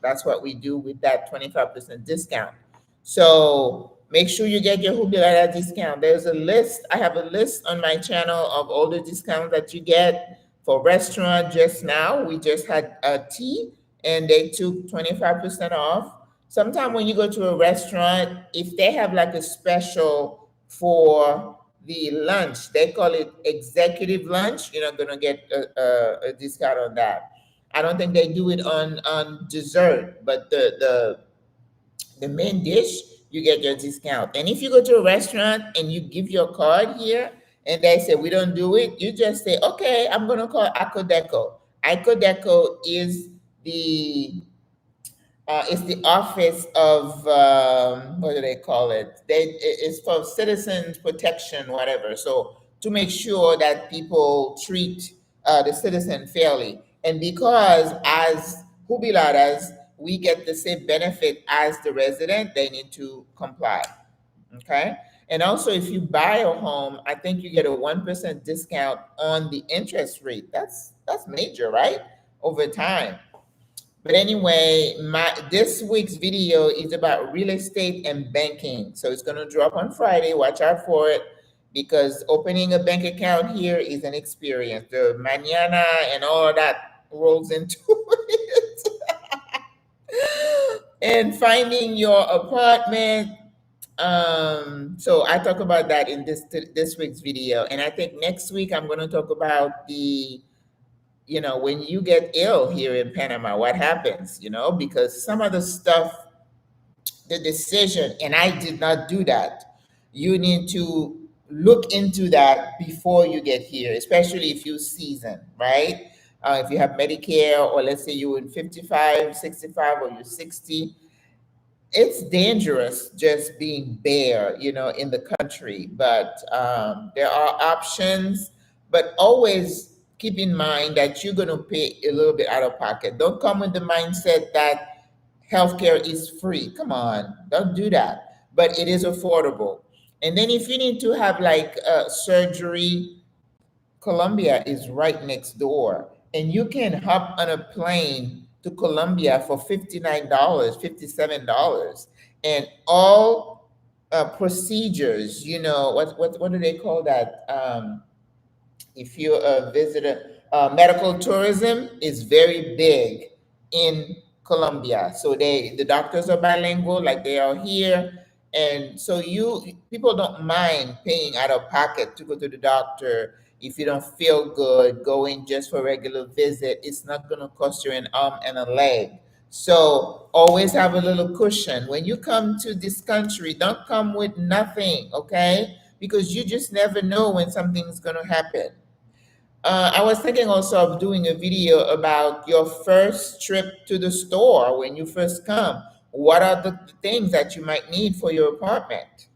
That's what we do with that 25% discount. So make sure you get your jubilada discount. There's a list. I have a list on my channel of all the discounts that you get for restaurant. Just now, we just had a tea and they took 25% off. Sometime when you go to a restaurant, if they have like a special for the lunch, they call it executive lunch, you're not gonna get a discount on that. I don't think they do it on dessert, but the main dish, you get your discount. And if you go to a restaurant and you give your card here and they say we don't do it, you just say, okay, I'm gonna call Acodeco. Acodeco is the it's the office of what do they call it? It's for citizens protection, whatever. So to make sure that people treat the citizen fairly, and because as jubiladas we get the same benefit as the resident, they need to comply. Okay. And also, if you buy a home, I think you get a 1% discount on the interest rate. That's major, right? Over time. But anyway, this week's video is about real estate and banking. So it's gonna drop on Friday. Watch out for it because opening a bank account here is an experience. The mañana and all of that rolls into it. And finding your apartment. So I talk about that in this week's video. And I think next week I'm gonna talk about when you get ill here in Panama, what happens, because some of the stuff, the decision, and I did not do that. You need to look into that before you get here, especially if you season, right? If you have Medicare, or let's say you're in 55, 65, or you're 60, it's dangerous just being bare, in the country. But there are options, but always keep in mind that you're going to pay a little bit out of pocket. Don't come with the mindset that healthcare is free. Come on, don't do that. But it is affordable. And then if you need to have like surgery, Colombia is right next door, and you can hop on a plane to Colombia for $59, $57, and all procedures. What do they call that? If you're a visitor, medical tourism is very big in Colombia. So the doctors are bilingual, like they are here, And so people don't mind paying out of pocket to go to the doctor. If you don't feel good, going just for a regular visit, it's not going to cost you an arm and a leg. So always have a little cushion. When you come to this country, don't come with nothing, okay? Because you just never know when something's going to happen. I was thinking also of doing a video about your first trip to the store when you first come. What are the things that you might need for your apartment?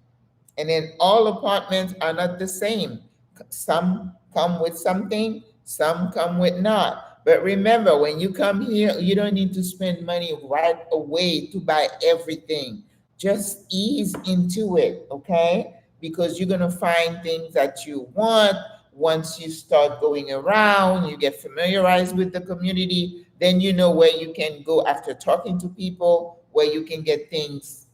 And then all apartments are not the same. Some come with something, some come with not. But remember, when you come here, you don't need to spend money right away to buy everything. Just ease into it, okay? Because you're going to find things that you want. Once you start going around, you get familiarized with the community, then you know where you can go after talking to people, where you can get things.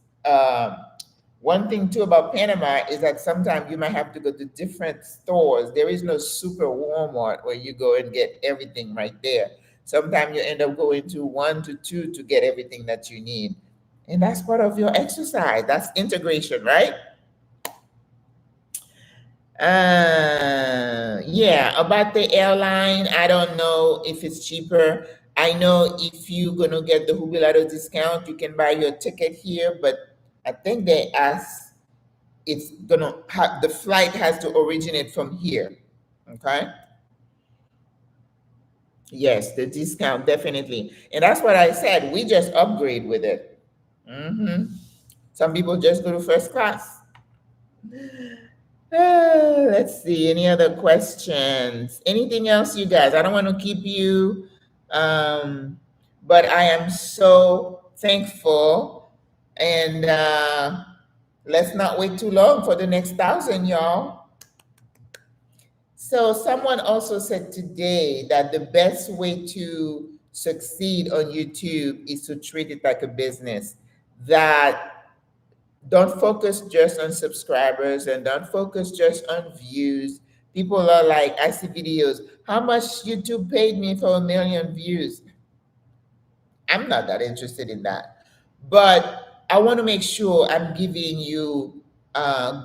One thing too about Panama is that sometimes you might have to go to different stores. There is no super Walmart where you go and get everything right there. Sometimes you end up going to one to two to get everything that you need. And that's part of your exercise. That's integration, right? Yeah, about the airline, I don't know if it's cheaper. I know if you're gonna get the jubilado discount, you can buy your ticket here, but I think they ask it's gonna have the flight has to originate from here. Okay. Yes, the discount definitely, and that's what I said. We just upgrade with it. Some people just go to first class. Let's see. Any other questions? Anything else, you guys? I don't want to keep you, but I am so thankful. And let's not wait too long for the next 1,000, y'all. So, someone also said today that the best way to succeed on YouTube is to treat it like a business. That don't focus just on subscribers and don't focus just on views. People are like, I see videos, how much YouTube paid me for 1 million views? I'm not that interested in that. But I want to make sure I'm giving you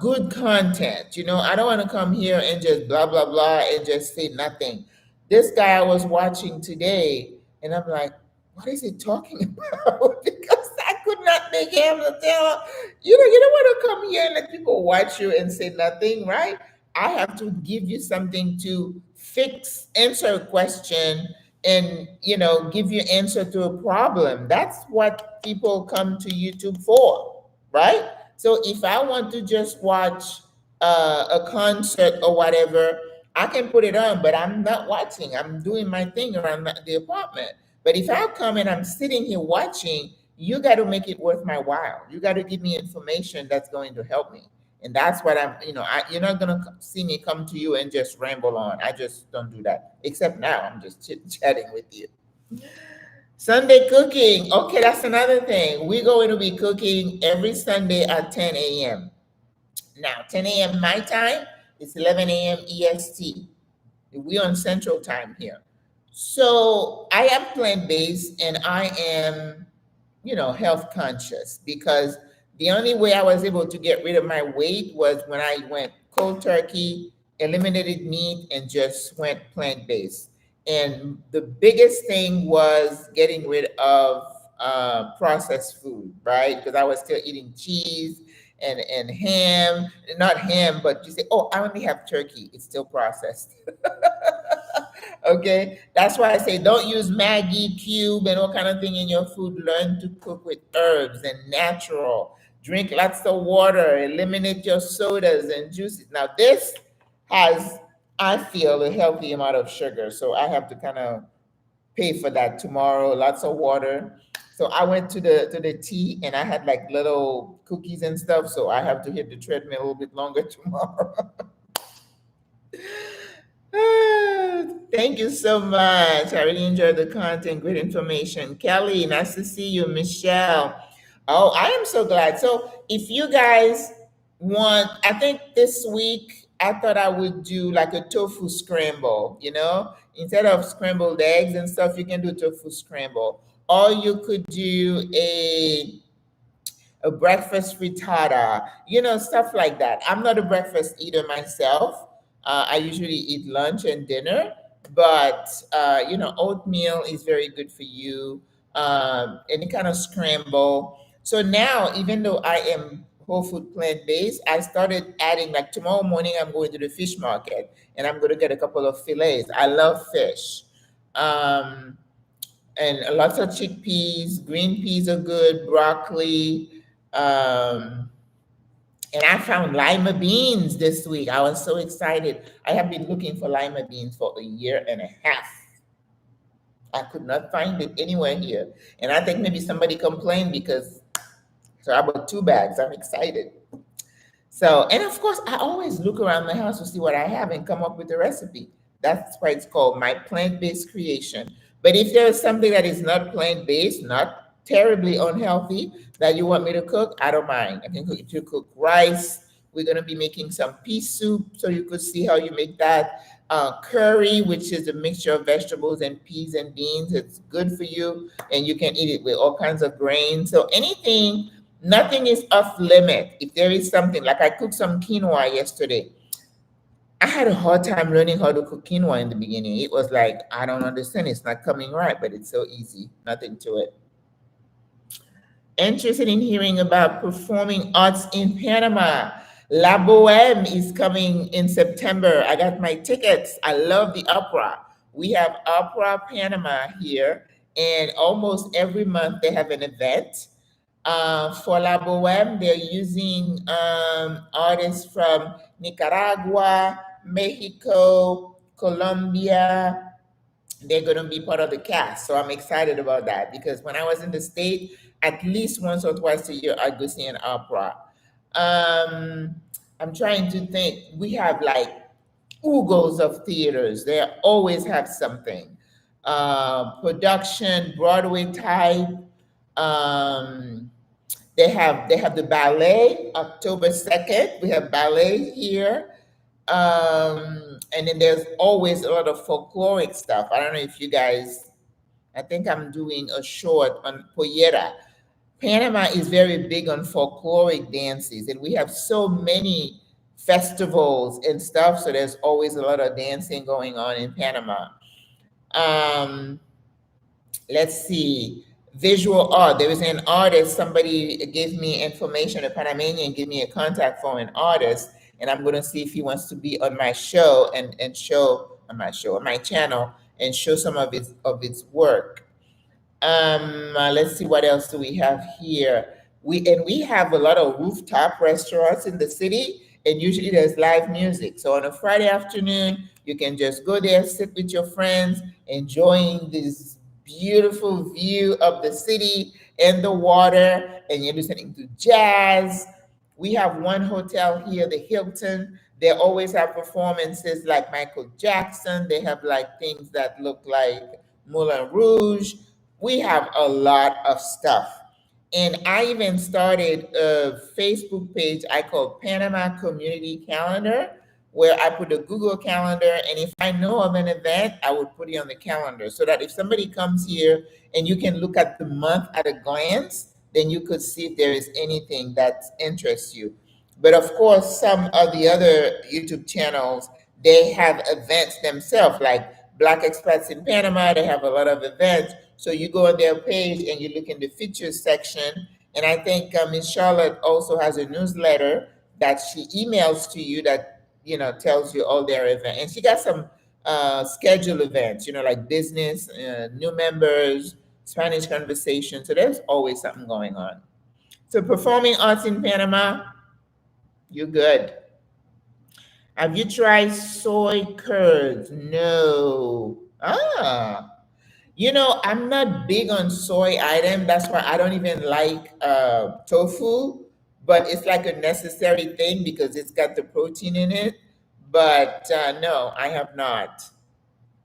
good content. I don't want to come here and just blah, blah, blah and just say nothing. This guy I was watching today, and I'm like, what is he talking about? Because I could not make him to tell. You don't want to come here and let people watch you and say nothing, right? I have to give you something to answer a question, and give you answer to a problem. That's what people come to YouTube for, right? So if I want to just watch a concert or whatever, I can put it on, but I'm not watching. I'm doing my thing around the apartment. But if I come and I'm sitting here watching, you got to make it worth my while. You got to give me information that's going to help me. And that's what you're not going to see me come to you and just ramble on. I just don't do that. Except now, I'm just chit-chatting with you. Sunday cooking. Okay, that's another thing. We're going to be cooking every Sunday at 10 a.m. Now, 10 a.m. my time, it's 11 a.m. EST. We're on Central Time here. So I am plant-based and I am health conscious, because the only way I was able to get rid of my weight was when I went cold turkey, eliminated meat, and just went plant-based. And the biggest thing was getting rid of processed food, right? Because I was still eating cheese and ham, not ham, but you say, oh, I only have turkey. It's still processed. Okay, that's why I say don't use Maggie cube and all kind of thing in your food. Learn to cook with herbs and natural. Drink lots of water. Eliminate your sodas and juices. Now this has, I feel, a healthy amount of sugar, so I have to kind of pay for that tomorrow. Lots of water. So I went to the tea and I had like little cookies and stuff. So I have to hit the treadmill a little bit longer tomorrow. Thank you so much. I really enjoyed the content, great information. Kelly, nice to see you. Michelle. Oh, I am so glad. So if you guys want, I think this week I thought I would do like a tofu scramble, Instead of scrambled eggs and stuff, you can do tofu scramble. Or you could do a a breakfast frittata, stuff like that. I'm not a breakfast eater myself. I usually eat lunch and dinner, but oatmeal is very good for you. Any kind of scramble. So now, even though I am whole food plant based, I started adding, like, tomorrow morning I'm going to the fish market and I'm going to get a couple of fillets. I love fish. Um, and lots of chickpeas, green peas are good, broccoli. Um, and I found lima beans this week. I was so excited. I have been looking for lima beans for a year and a half. I could not find it anywhere here. And I think maybe somebody complained because, so I bought 2 bags. I'm excited. So, and of course, I always look around my house to see what I have and come up with a recipe. That's why it's called my plant-based creation. But if there is something that is not plant-based, not terribly unhealthy, that you want me to cook, I don't mind. I can cook rice. We're gonna be making some pea soup, so you could see how you make that. Curry, which is a mixture of vegetables and peas and beans. It's good for you, and you can eat it with all kinds of grains. So anything. Nothing is off limit. If there is something, like I cooked some quinoa yesterday. I had a hard time learning how to cook quinoa in the beginning. It was like, I don't understand. It's not coming right, but it's so easy. Nothing to it. Interested in hearing about performing arts in Panama. La Boheme is coming in September. I got my tickets. I love the opera. We have Opera Panama here, and almost every month they have an event. For La Boheme, they're using artists from Nicaragua, Mexico, Colombia. They're going to be part of the cast. So I'm excited about that because when I was in the state, at least once or twice a year, I go see an opera. Um, I'm trying to think. We have like oogles of theaters. They always have something. Production, Broadway type. Um, they have the ballet October 2nd. We have ballet here. And then there's always a lot of folkloric stuff. I don't know if you guys, I think I'm doing a short on Pollera. Panama is very big on folkloric dances, and we have so many festivals and stuff. So there's always a lot of dancing going on in Panama. Um, let's see, visual art. There was an artist, somebody gave me information, a Panamanian gave me a contact for an artist, and I'm going to see if he wants to be on my show and show on my show, on my channel, and show some of its work. Let's see, what else do we have here. We have a lot of rooftop restaurants in the city, and usually there's live music. So on a Friday afternoon, you can just go there, sit with your friends, enjoying this beautiful view of the city and the water, and you're listening to jazz. We have one hotel here, the Hilton. They always have performances like Michael Jackson. They have like things that look like Moulin Rouge. We have a lot of stuff. And I even started a Facebook page I call Panama Community Calendar, where I put a Google Calendar. And if I know of an event, I would put it on the calendar so that if somebody comes here and you can look at the month at a glance, then you could see if there is anything that interests you. But of course, some of the other YouTube channels, they have events themselves, like Black Expats in Panama. They have a lot of events. So you go on their page and you look in the features section. And I think Miss Charlotte also has a newsletter that she emails to you that tells you all their events. And she got some scheduled events, like business, new members, Spanish conversation. So there's always something going on. So performing arts in Panama, you're good. Have you tried soy curds? No. I'm not big on soy item. That's why I don't even like tofu. But it's like a necessary thing because it's got the protein in it. But no, I have not.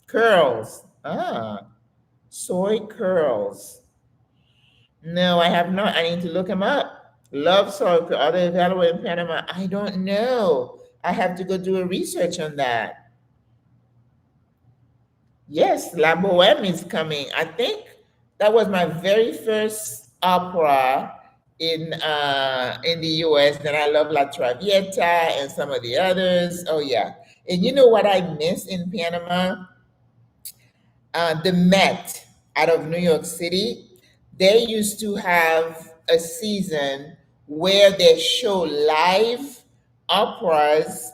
Curls. Soy curls. No, I have not. I need to look them up. Love soy curls. Are they available in Panama? I don't know. I have to go do a research on that. Yes, La Boheme is coming. I think that was my very first opera, in the US. Then I love La Traviata and some of the others. Oh yeah. And you know what I miss in Panama? The Met out of New York City, they used to have a season where they show live operas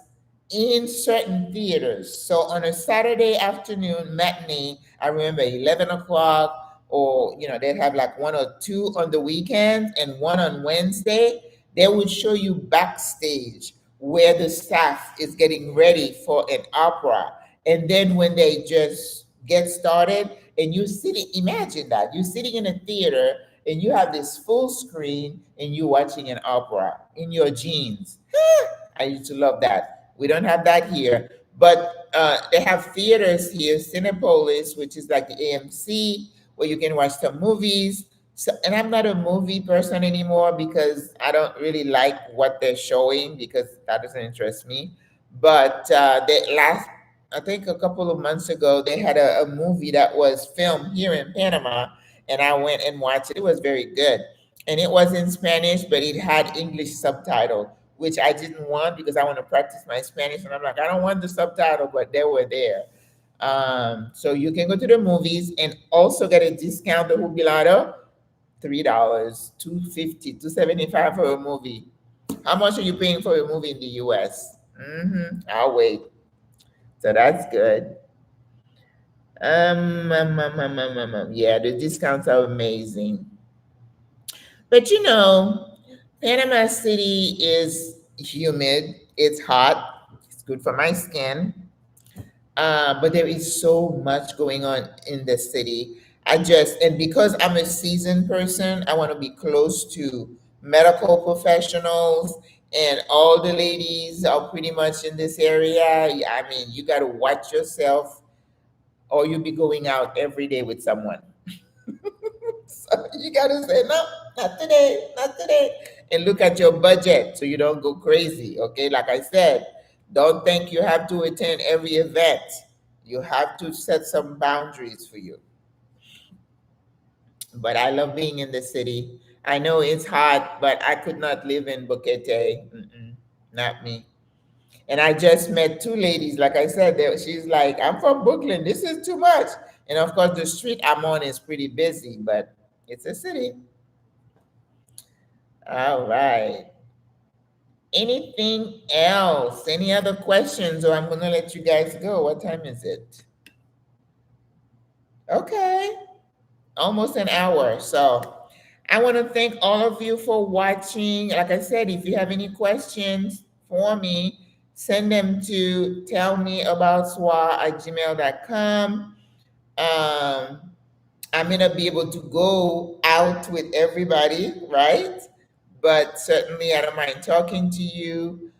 in certain theaters. So on a Saturday afternoon matinee, I remember 11 o'clock, or they'd have like one or two on the weekends and one on Wednesday. They would show you backstage where the staff is getting ready for an opera. And then when they just get started, and you sitting, imagine that you're sitting in a theater and you have this full screen and you're watching an opera in your jeans. I used to love that. We don't have that here, but they have theaters here, Cinepolis, which is like the AMC, where you can watch some movies. So, and I'm not a movie person anymore because I don't really like what they're showing because that doesn't interest me. But I think a couple of months ago, they had a movie that was filmed here in Panama, and I went and watched it. It was very good. And it was in Spanish, but it had English subtitle, which I didn't want because I want to practice my Spanish. And I'm like, I don't want the subtitle, but they were there. So you can go to the movies and also get a discount of jubilado, $3, 250, 275 for a movie. How much are you paying for a movie in the US? I'll wait. So that's good. Yeah, the discounts are amazing. But Panama City is humid. It's hot. It's good for my skin. But there is so much going on in the city. And because I'm a seasoned person, I want to be close to medical professionals, and all the ladies are pretty much in this area. Yeah, I mean, you got to watch yourself, or you'll be going out every day with someone. So you got to say, no, not today, not today. And look at your budget so you don't go crazy. Okay. Like I said, don't think you have to attend every event. You have to set some boundaries for you. But I love being in the city. I know it's hot, but I could not live in Boquete. Not me. And I just met two ladies. Like I said, she's like, I'm from Brooklyn. This is too much. And of course, the street I'm on is pretty busy, but it's a city. All right. Anything else? Any other questions? Or I'm going to let you guys go. What time is it? Okay. Almost an hour. So I want to thank all of you for watching. Like I said, if you have any questions for me, send them to tellmeaboutswa@gmail.com. I'm going to be able to go out with everybody, right? But certainly I don't mind talking to you.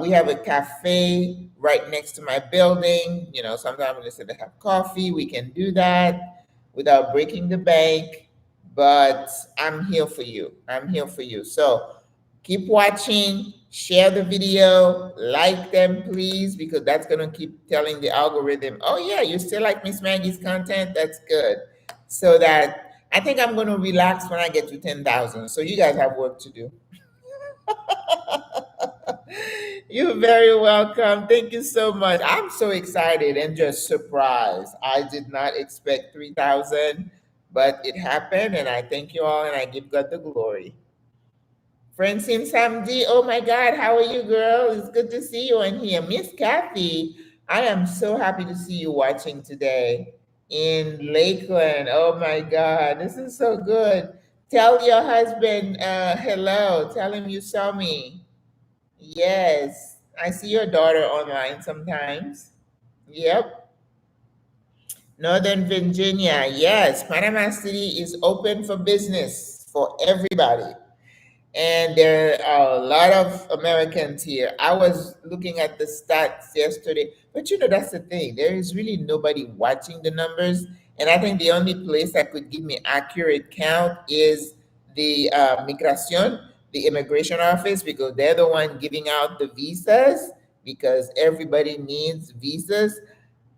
We have a cafe right next to my building. Sometimes we just have coffee. We can do that without breaking the bank. But I'm here for you. I'm here for you. So keep watching, share the video, like them, please, because that's going to keep telling the algorithm, oh, yeah, you still like Miss Maggie's content? That's good. So that I think I'm going to relax when I get to 10,000. So you guys have work to do. You're very welcome. Thank you so much. I'm so excited and just surprised. I did not expect 3,000, but it happened, and I thank you all, and I give God the glory. Francine Samdi, oh my God, how are you, girl? It's good to see you in here. Miss Kathy, I am so happy to see you watching today in Lakeland. Oh my God, this is so good. Tell your husband hello. Tell him you saw me. Yes, I see your daughter online sometimes. Yep. Northern Virginia. Yes, Panama City is open for business for everybody. And there are a lot of Americans here. I was looking at the stats yesterday, but that's the thing. There is really nobody watching the numbers, and I think the only place that could give me accurate count is the Migración, the immigration office, because they're the one giving out the visas, because everybody needs visas.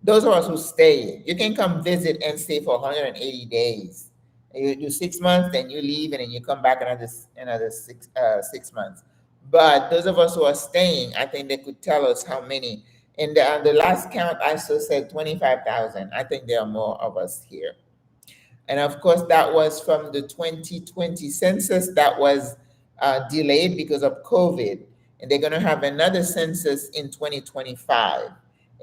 Those of us who stay, you can come visit and stay for 180 days. You do 6 months, then you leave, and then you come back another 6 months. But those of us who are staying, I think they could tell us how many. In the last count, I still said 25,000. I think there are more of us here. And of course, that was from the 2020 census that was delayed because of COVID. And they're going to have another census in 2025.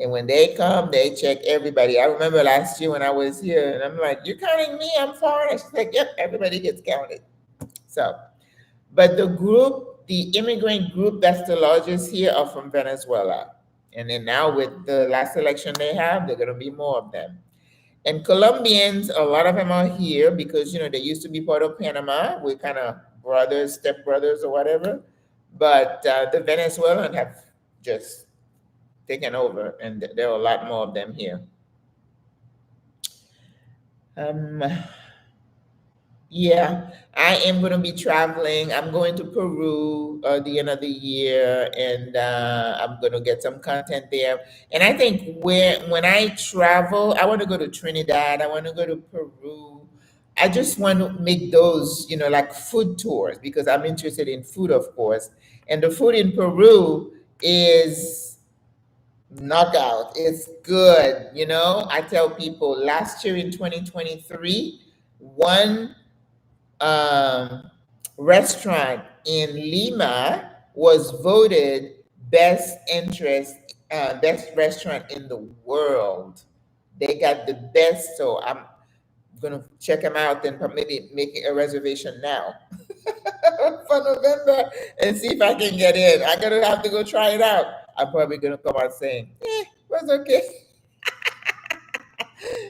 And when they come, they check everybody. I remember last year when I was here, and I'm like, "You're counting me? I'm foreigner." She's like, "Yep, everybody gets counted." So, but the immigrant group that's the largest here are from Venezuela. And then now with the last election they have, there are going to be more of them. And Colombians, a lot of them are here because they used to be part of Panama. We're kind of brothers, stepbrothers, or whatever. But the Venezuelans have just taken over, and there are a lot more of them here. Um, Yeah, I am going to be traveling. I'm going to Peru the end of the year, and I'm going to get some content there. And I think when I travel, I want to go to Trinidad. I want to go to Peru. I just want to make those, like food tours because I'm interested in food, of course. And the food in Peru is knockout. It's good. I tell people last year in 2023, one um, restaurant in Lima was voted best restaurant in the world. They got the best, so I'm gonna check them out and maybe make a reservation now for November and see if I can get in. I'm gonna have to go try it out. I'm probably gonna come out saying, "Eh, it was okay."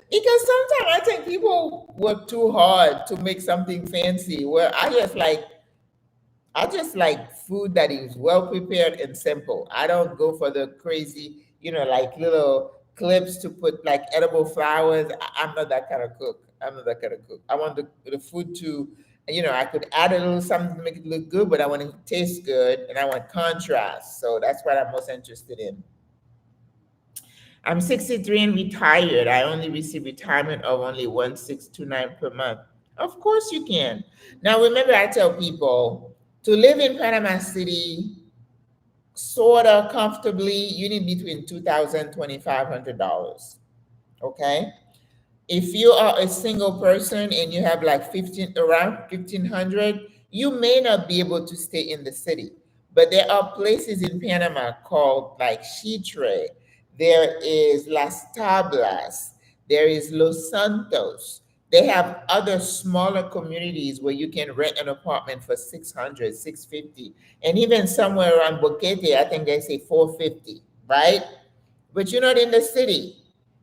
Because sometimes I think people work too hard to make something fancy. Where I just like food that is well prepared and simple. I don't go for the crazy, like little clips to put like edible flowers. I'm not that kind of cook. I'm not that kind of cook. I want the food to, I could add a little something to make it look good, but I want it to taste good and I want contrast. So that's what I'm most interested in. I'm 63 and retired. I only receive retirement of only 1,629 per month. Of course you can. Now remember, I tell people to live in Panama City sort of comfortably, you need between $2,000 $2,500. Okay. If you are a single person and you have like around 1,500, you may not be able to stay in the city. But there are places in Panama called like Chitre. There is Las Tablas. There is Los Santos. They have other smaller communities where you can rent an apartment for 600, 650, and even somewhere around Boquete, I think they say 450, right? But you're not in the city.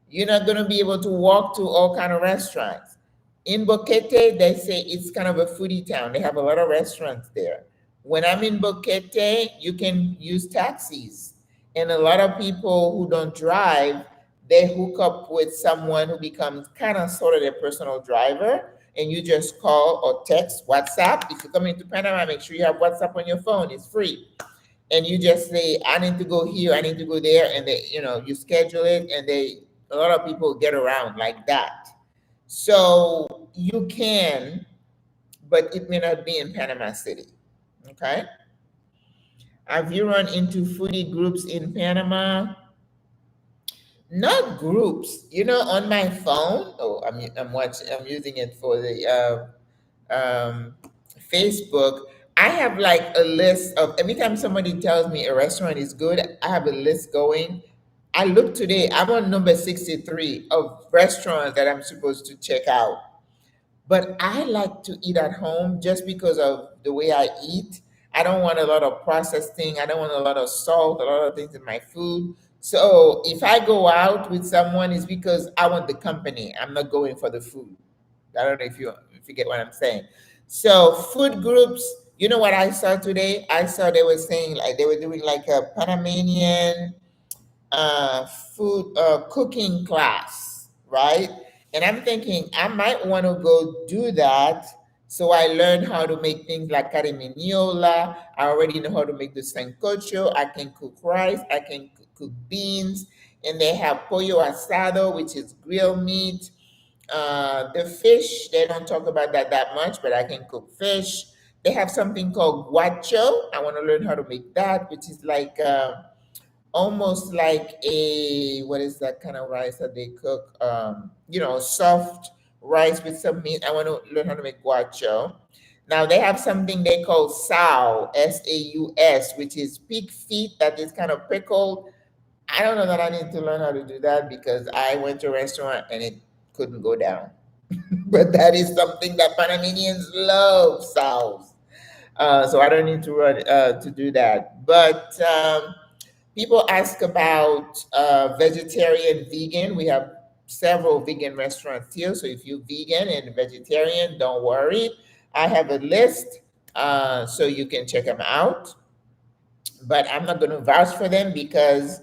You're not going to be able to walk to all kind of restaurants. In Boquete, they say it's kind of a foodie town. They have a lot of restaurants there. When I'm in Boquete, you can use taxis. And a lot of people who don't drive, they hook up with someone who becomes kind of sort of their personal driver. And you just call or text WhatsApp. If you're coming to Panama, make sure you have WhatsApp on your phone. It's free. And you just say, "I need to go here, I need to go there," and you schedule it, and a lot of people get around like that. So you can, but it may not be in Panama City. Okay. Have you run into foodie groups in Panama? Not groups. On my phone. Oh, I'm watching. I'm using it for the Facebook. I have like a list of every time somebody tells me a restaurant is good, I have a list going. I look today, I'm on number 63 of restaurants that I'm supposed to check out. But I like to eat at home just because of the way I eat. I don't want a lot of processed thing. I don't want a lot of salt, a lot of things in my food. So if I go out with someone, it's because I want the company. I'm not going for the food. I don't know if you get what I'm saying. So food groups, you know what I saw today? I saw they were saying like they were doing like a Panamanian food cooking class, right? And I'm thinking I might want to go do that. So I learned how to make things like cariminiola. I already know how to make the sancocho. I can cook rice. I can cook beans. And they have pollo asado, which is grilled meat. The fish, they don't talk about that much, but I can cook fish. They have something called guacho. I want to learn how to make that, which is like almost like a, what is that kind of rice that they cook? Soft rice with some meat. I want to learn how to make guacho. Now they have something they call sao, S-A-U-S, which is pig feet that is kind of pickled. I don't know that I need to learn how to do that because I went to a restaurant and it couldn't go down. But that is something that Panamanians love, sows. So I don't need to run to do that. But people ask about vegetarian, vegan. We have several vegan restaurants here. So if you're vegan and vegetarian, don't worry. I have a list so you can check them out, but I'm not going to vouch for them because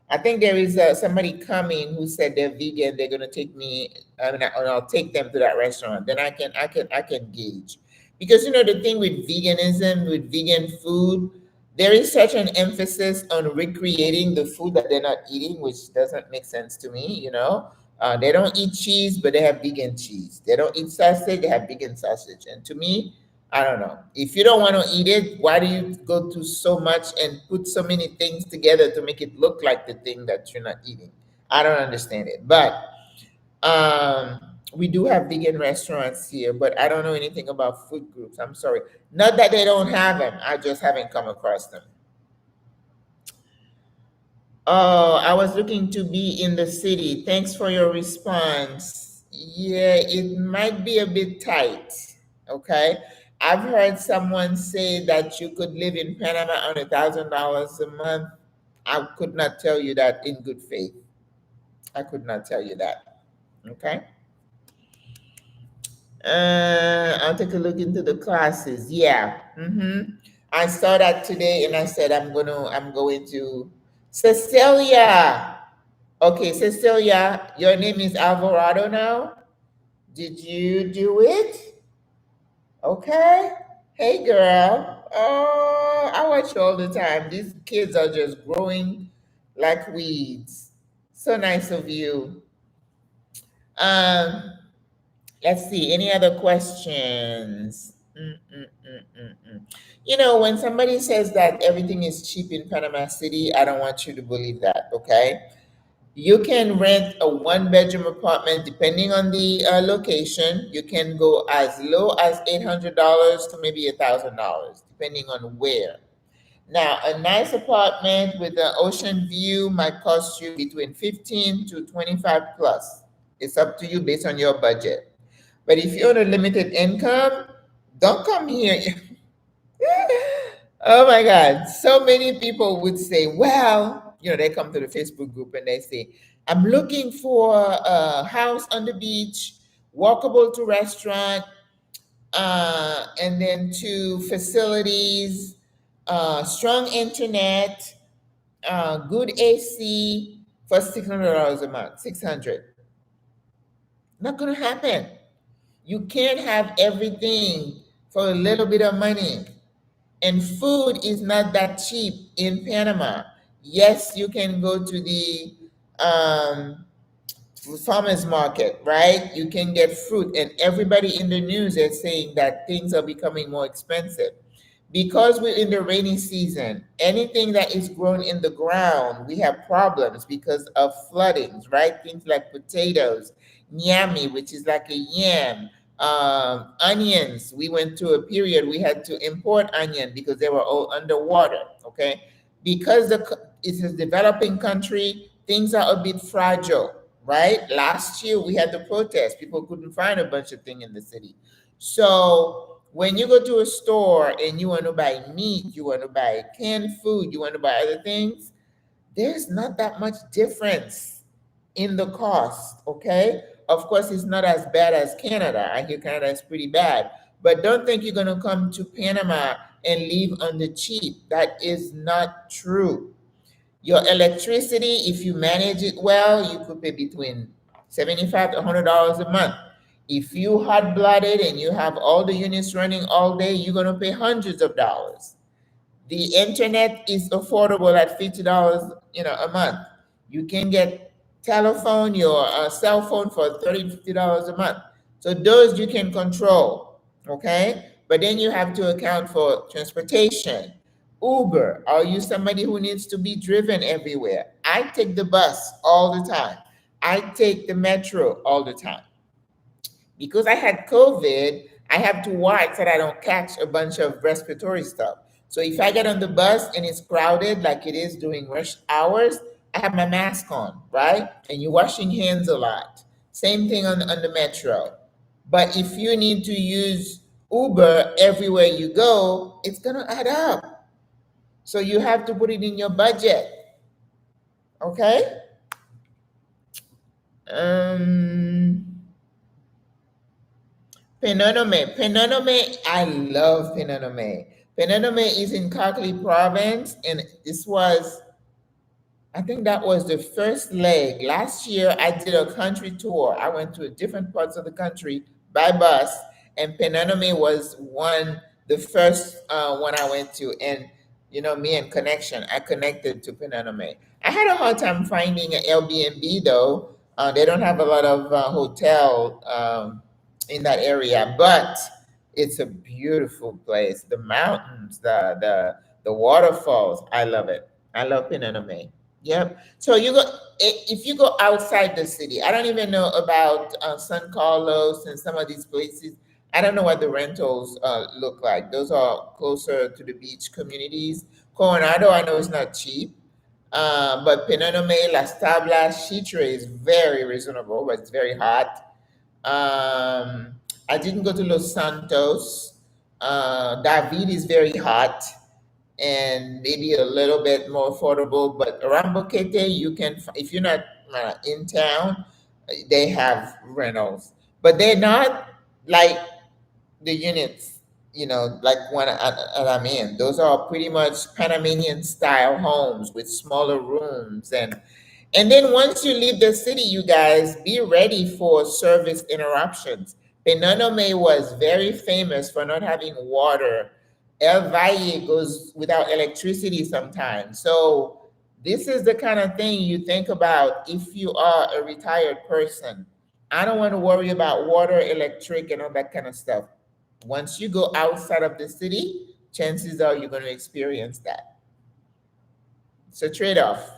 I think there is somebody coming who said they're vegan. They're going to take me, and I'll take them to that restaurant. Then I can gauge, because the thing with veganism, with vegan food, there is such an emphasis on recreating the food that they're not eating, which doesn't make sense to me. They don't eat cheese, but they have vegan cheese. They don't eat sausage, they have vegan sausage, and to me, I don't know. If you don't want to eat it, why do you go to so much and put so many things together to make it look like the thing that you're not eating? I don't understand it. But we do have vegan restaurants here, but I don't know anything about food groups. I'm sorry. Not that they don't have them, I just haven't come across them. Oh, I was looking to be in the city. Thanks for your response. Yeah, it might be a bit tight. Okay. I've heard someone say that you could live in Panama on $1,000 a month. I could not tell you that in good faith. I could not tell you that. Okay. I'll take a look into the classes. Yeah. I saw that today and I said I'm going to Cecilia. Okay, Cecilia, your name is Alvarado now. Did you do it? Okay. Hey, girl. Oh, I watch you all the time. These kids are just growing like weeds. So nice of you. Um, let's see. Any other questions? When somebody says that everything is cheap in Panama City, I don't want you to believe that. Okay. You can rent a one-bedroom apartment depending on the location. You can go as low as $800 to maybe $1,000, depending on where. Now, a nice apartment with an ocean view might cost you between 15 to 25 plus. It's up to you based on your budget. But if you're on a limited income, don't come here. Oh my God. So many people would say, well, they come to the Facebook group and they say, I'm looking for a house on the beach, walkable to restaurant, and then to facilities, strong internet, good AC for $600 a month. 600. Not going to happen. You can't have everything for a little bit of money. And food is not that cheap in Panama. Yes, you can go to the um, farmers market, right? You can get fruit, and everybody in the news is saying that things are becoming more expensive. Because we're in the rainy season, anything that is grown in the ground, we have problems because of floodings, right? Things like potatoes, nyami, which is like a yam, onions. We went to a period we had to import onion because they were all underwater, okay? Because it's a developing country, things are a bit fragile, right? Last year we had the protest. People couldn't find a bunch of things in the city. So when you go to a store and you want to buy meat, you want to buy canned food, you want to buy other things, there's not that much difference in the cost, okay? Of course, it's not as bad as Canada. I hear Canada is pretty bad. But don't think you're going to come to Panama and live on the cheap. That is not true. Your electricity, if you manage it well, you could pay between $75 to $100 a month. If you hot blooded and you have all the units running all day, you're gonna pay hundreds of dollars. The internet is affordable at $50, a month. You can get telephone, your cell phone for $30 to $50 a month. So those you can control, okay? But then you have to account for transportation. Uber, are you somebody who needs to be driven everywhere? I take the bus all the time. I take the metro all the time. Because I had COVID, I have to watch that I don't catch a bunch of respiratory stuff. So if I get on the bus and it's crowded like it is during rush hours, I have my mask on, right? And you're washing hands a lot. Same thing on the metro. But if you need to use Uber everywhere you go, it's gonna add up. So you have to put it in your budget. Okay? Um Penonome. Penonome, I love Penonome. Penonome is in Kakli province, and this was, I think that was the first leg. Last year, I did a country tour. I went to different parts of the country by bus, and Penonome was the first one I went to. And me and connection, I connected to Penonome. I had a hard time finding an Airbnb though. They don't have a lot of hotel in that area, but it's a beautiful place. The mountains, the waterfalls. I love it. I love Penonome. Yep. So if you go outside the city. I don't even know about San Carlos and some of these places. I don't know what the rentals look like. Those are closer to the beach communities. Coronado, I know it's not cheap. But Penonome, Las Tablas, Chitre is very reasonable, but it's very hot. I didn't go to Los Santos. David is very hot and maybe a little bit more affordable. But around Boquete, you can, if you're not in town, they have rentals, but they're not like the units, like I'm in. Those are pretty much Panamanian style homes with smaller rooms. And then once you leave the city, you guys be ready for service interruptions. Penonome was very famous for not having water. El Valle goes without electricity sometimes. So this is the kind of thing you think about if you are a retired person. I don't want to worry about water, electric, and all that kind of stuff. Once you go outside of the city, chances are you're going to experience that. It's a trade-off.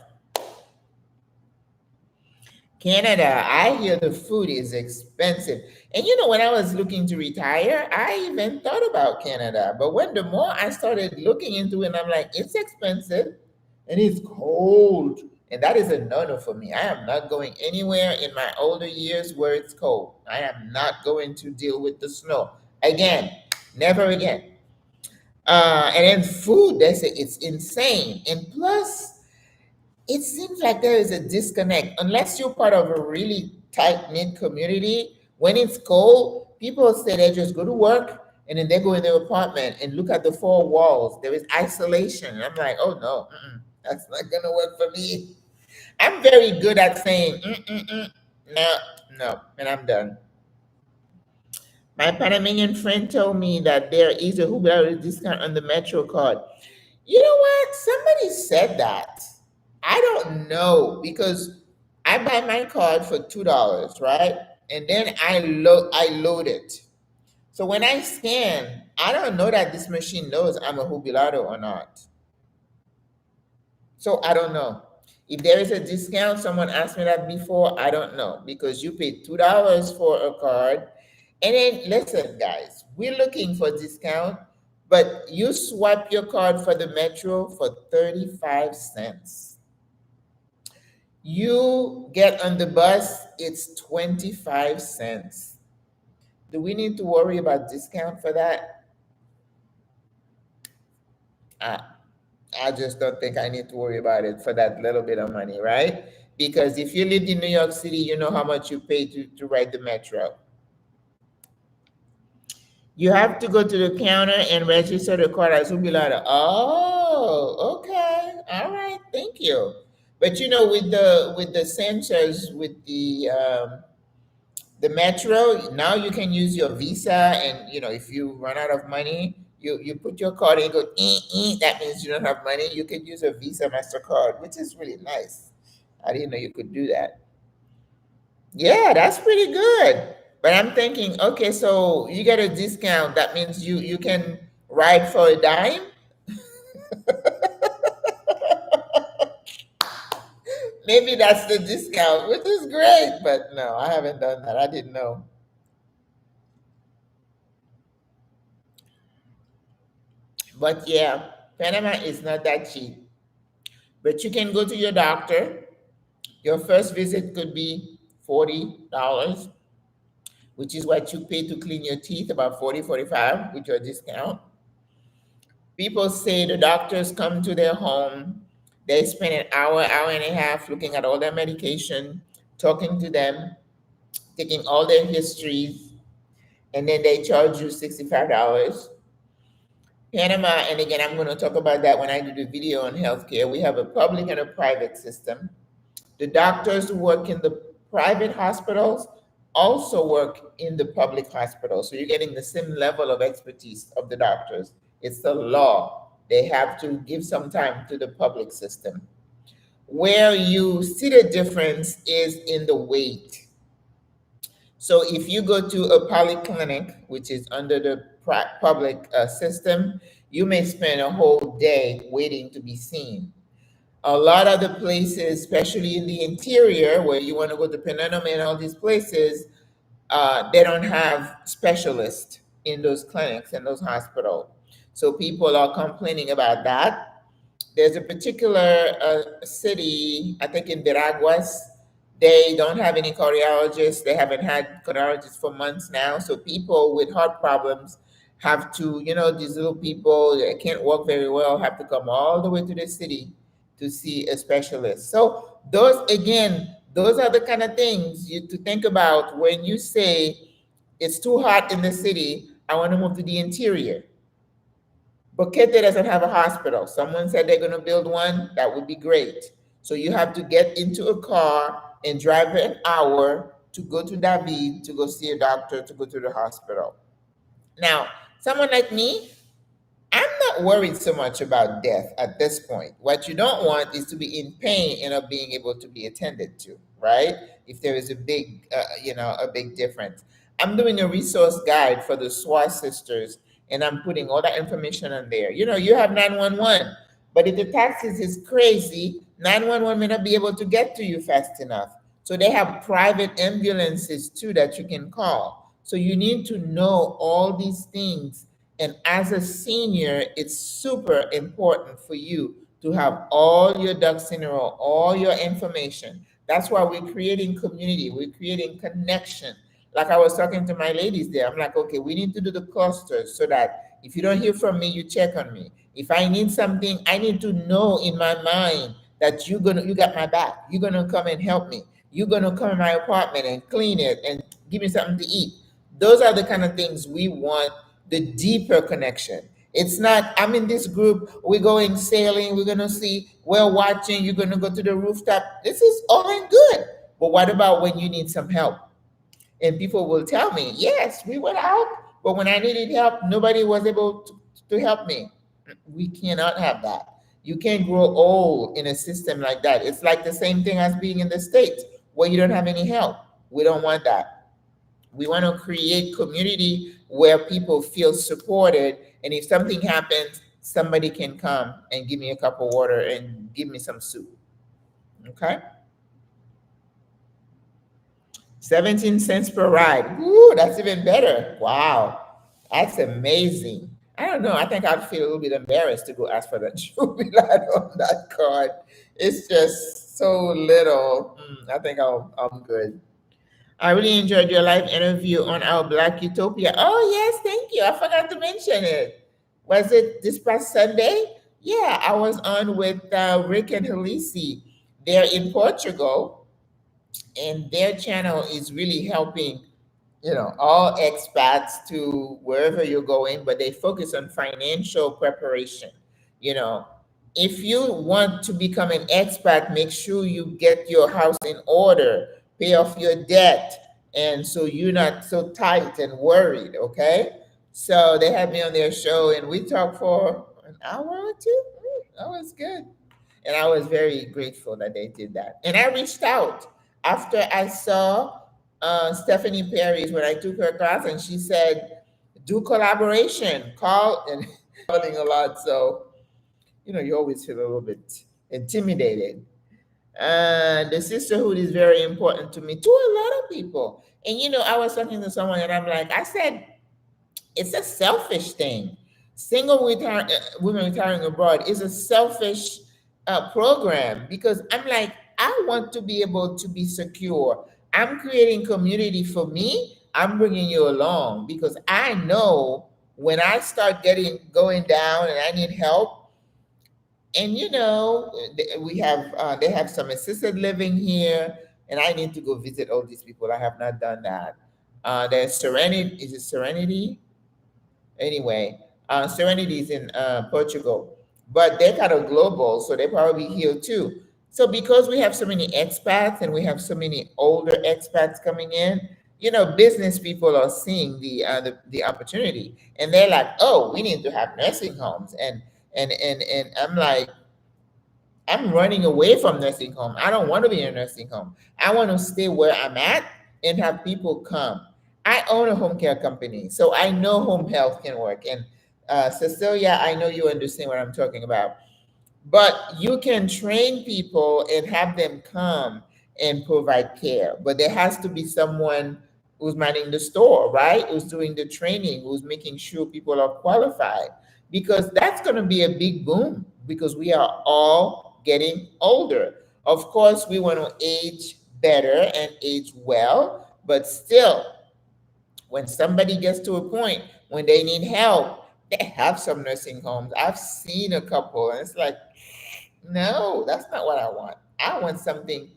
Canada, I hear the food is expensive. And when I was looking to retire, I even thought about Canada. But when the more I started looking into it, I'm like, it's expensive and it's cold. And that is a no-no for me. I am not going anywhere in my older years where it's cold. I am not going to deal with the snow. Again, never again. And then food, they say it's insane. And plus, it seems like there is a disconnect. Unless you're part of a really tight knit community, when it's cold, people say they just go to work and then they go in their apartment and look at the four walls. There is isolation. And I'm like, oh no, that's not going to work for me. I'm very good at saying, no, no, and I'm done. My Panamanian friend told me that there is a Hublot discount on the Metro card. You know what? Somebody said that. I don't know because I buy my card for $2, right? And then I load it. So when I scan, I don't know that this machine knows I'm a jubilado or not. So I don't know. If there is a discount, someone asked me that before, I don't know because you paid $2 for a card. And then listen, guys, we're looking for discount, but you swipe your card for the Metro for 35 cents. You get on the bus, it's 25 cents. Do we need to worry about discount for that? I just don't think I need to worry about it for that little bit of money, right? Because if you lived in New York City, you know how much you pay to ride the Metro. You have to go to the counter and register the card as jubilado. Oh, okay. All right. Thank you. But with the sensors, with the Metro, now you can use your Visa, and if you run out of money, you put your card and you go, that means you don't have money. You can use a Visa, MasterCard, which is really nice. I didn't know you could do that. Yeah, that's pretty good. But I'm thinking, okay, so you get a discount. That means you can ride for a dime. Maybe that's the discount, which is great. But no, I haven't done that. I didn't know. But yeah, Panama is not that cheap. But you can go to your doctor. Your first visit could be $40, which is what you pay to clean your teeth, about 40, 45 with your discount. People say the doctors come to their home, they spend an hour, hour and a half looking at all their medication, talking to them, taking all their histories, and then they charge you $65. Panama, and again, I'm going to talk about that when I do the video on healthcare. We have a public and a private system. The doctors who work in the private hospitals also work in the public hospitals. So you're getting the same level of expertise of the doctors. It's the law. They have to give some time to the public system. Where you see the difference is in the wait. So if you go to a polyclinic, which is under the public system, you may spend a whole day waiting to be seen. A lot of the places, especially in the interior, where you want to go to Panama and all these places, they don't have specialists in those clinics and those hospitals. So people are complaining about that. There's a particular city, I think in Veraguas, they don't have any cardiologists. They haven't had cardiologists for months now. So people with heart problems have to, these little people that can't walk very well have to come all the way to the city to see a specialist. So those, again, those are the kind of things you to think about when you say it's too hot in the city. I want to move to the interior. Boquete doesn't have a hospital. Someone said they're going to build one. That would be great. So you have to get into a car and drive an hour to go to David to go see a doctor to go to the hospital. Now, someone like me, I'm not worried so much about death at this point. What you don't want is to be in pain and not being able to be attended to, right? If there is a big, a big difference. I'm doing a resource guide for the SWRA sisters, and I'm putting all that information on there. You have 911, but if the taxis is crazy, 911 may not be able to get to you fast enough. So they have private ambulances too that you can call. So you need to know all these things, and as a senior, it's super important for you to have all your ducks in a row, all your information. That's why we're creating community, we're creating connection. Like I was talking to my ladies there, I'm like, okay, we need to do the clusters so that if you don't hear from me, you check on me. If I need something, I need to know in my mind that you got my back. You're gonna come and help me. You're gonna come in my apartment and clean it and give me something to eat. Those are the kind of things we want, the deeper connection. It's not, I'm in this group, we're going sailing, we're going to see, we're watching, you're going to go to the rooftop. This is all in good. But what about when you need some help? And people will tell me, yes, we went out, but when I needed help, nobody was able to help me. We cannot have that. You can't grow old in a system like that. It's like the same thing as being in the States where you don't have any help. We don't want that. We want to create community where people feel supported, and if something happens, somebody can come and give me a cup of water and give me some soup. Okay? 17 cents per ride. Ooh, that's even better. Wow. That's amazing. I don't know. I think I'd feel a little bit embarrassed to go ask for that jubilant on that card. It's just so little. I think I'm good. I really enjoyed your live interview on our Black Utopia. Oh, yes, thank you. I forgot to mention it. Was it this past Sunday? Yeah, I was on with Rick and Halisi. They're in Portugal, and their channel is really helping, all expats to wherever you're going, but they focus on financial preparation. You know, if you want to become an expat, make sure you get your house in order, pay off your debt, and so you're not so tight and worried, okay? So they had me on their show, and we talked for an hour or two. That was good. And I was very grateful that they did that. And I reached out after I saw Stephanie Perry's when I took her class, and she said, "Do collaboration, call," and calling a lot. So you always feel a little bit intimidated. The sisterhood is very important to me, to a lot of people. And I was talking to someone, and I'm like, I said, it's a selfish thing. Women retiring abroad is a selfish program, because I'm like, I want to be able to be secure. I'm creating community for me. I'm bringing you along because I know when I start getting going down and I need help, and we have they have some assisted living here, and I need to go visit all these people. I have not done that. There's Serenity. Is it Serenity? Anyway, Serenity is in Portugal, but they're kind of global, so they're probably here too. So because we have so many expats and we have so many older expats coming in, business people are seeing the opportunity, and they're like, "Oh, we need to have nursing homes," and I'm like, I'm running away from nursing home. I don't want to be in a nursing home. I want to stay where I'm at and have people come. I own a home care company, so I know home health can work. And Cecilia, I know you understand what I'm talking about. But you can train people and have them come and provide care. But there has to be someone who's manning the store, right? Who's doing the training, who's making sure people are qualified. Because that's going to be a big boom because we are all getting older. Of course, we want to age better and age well, but still, when somebody gets to a point when they need help, they have some nursing homes. I've seen a couple, and it's like, no, that's not what I want. I want something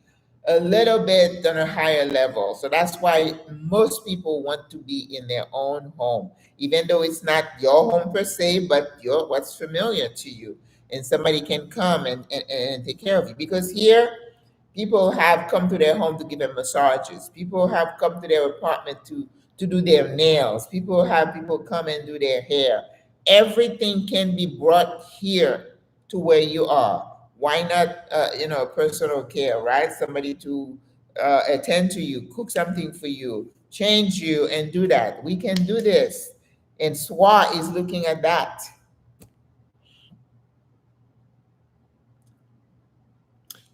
a little bit on a higher level. So that's why most people want to be in their own home, even though it's not your home per se, but what's familiar to you. And somebody can come and take care of you. Because here, people have come to their home to give them massages. People have come to their apartment to do their nails. People come and do their hair. Everything can be brought here to where you are. Why not, personal care, right? Somebody to attend to you, cook something for you, change you, and do that. We can do this. And SWRA is looking at that.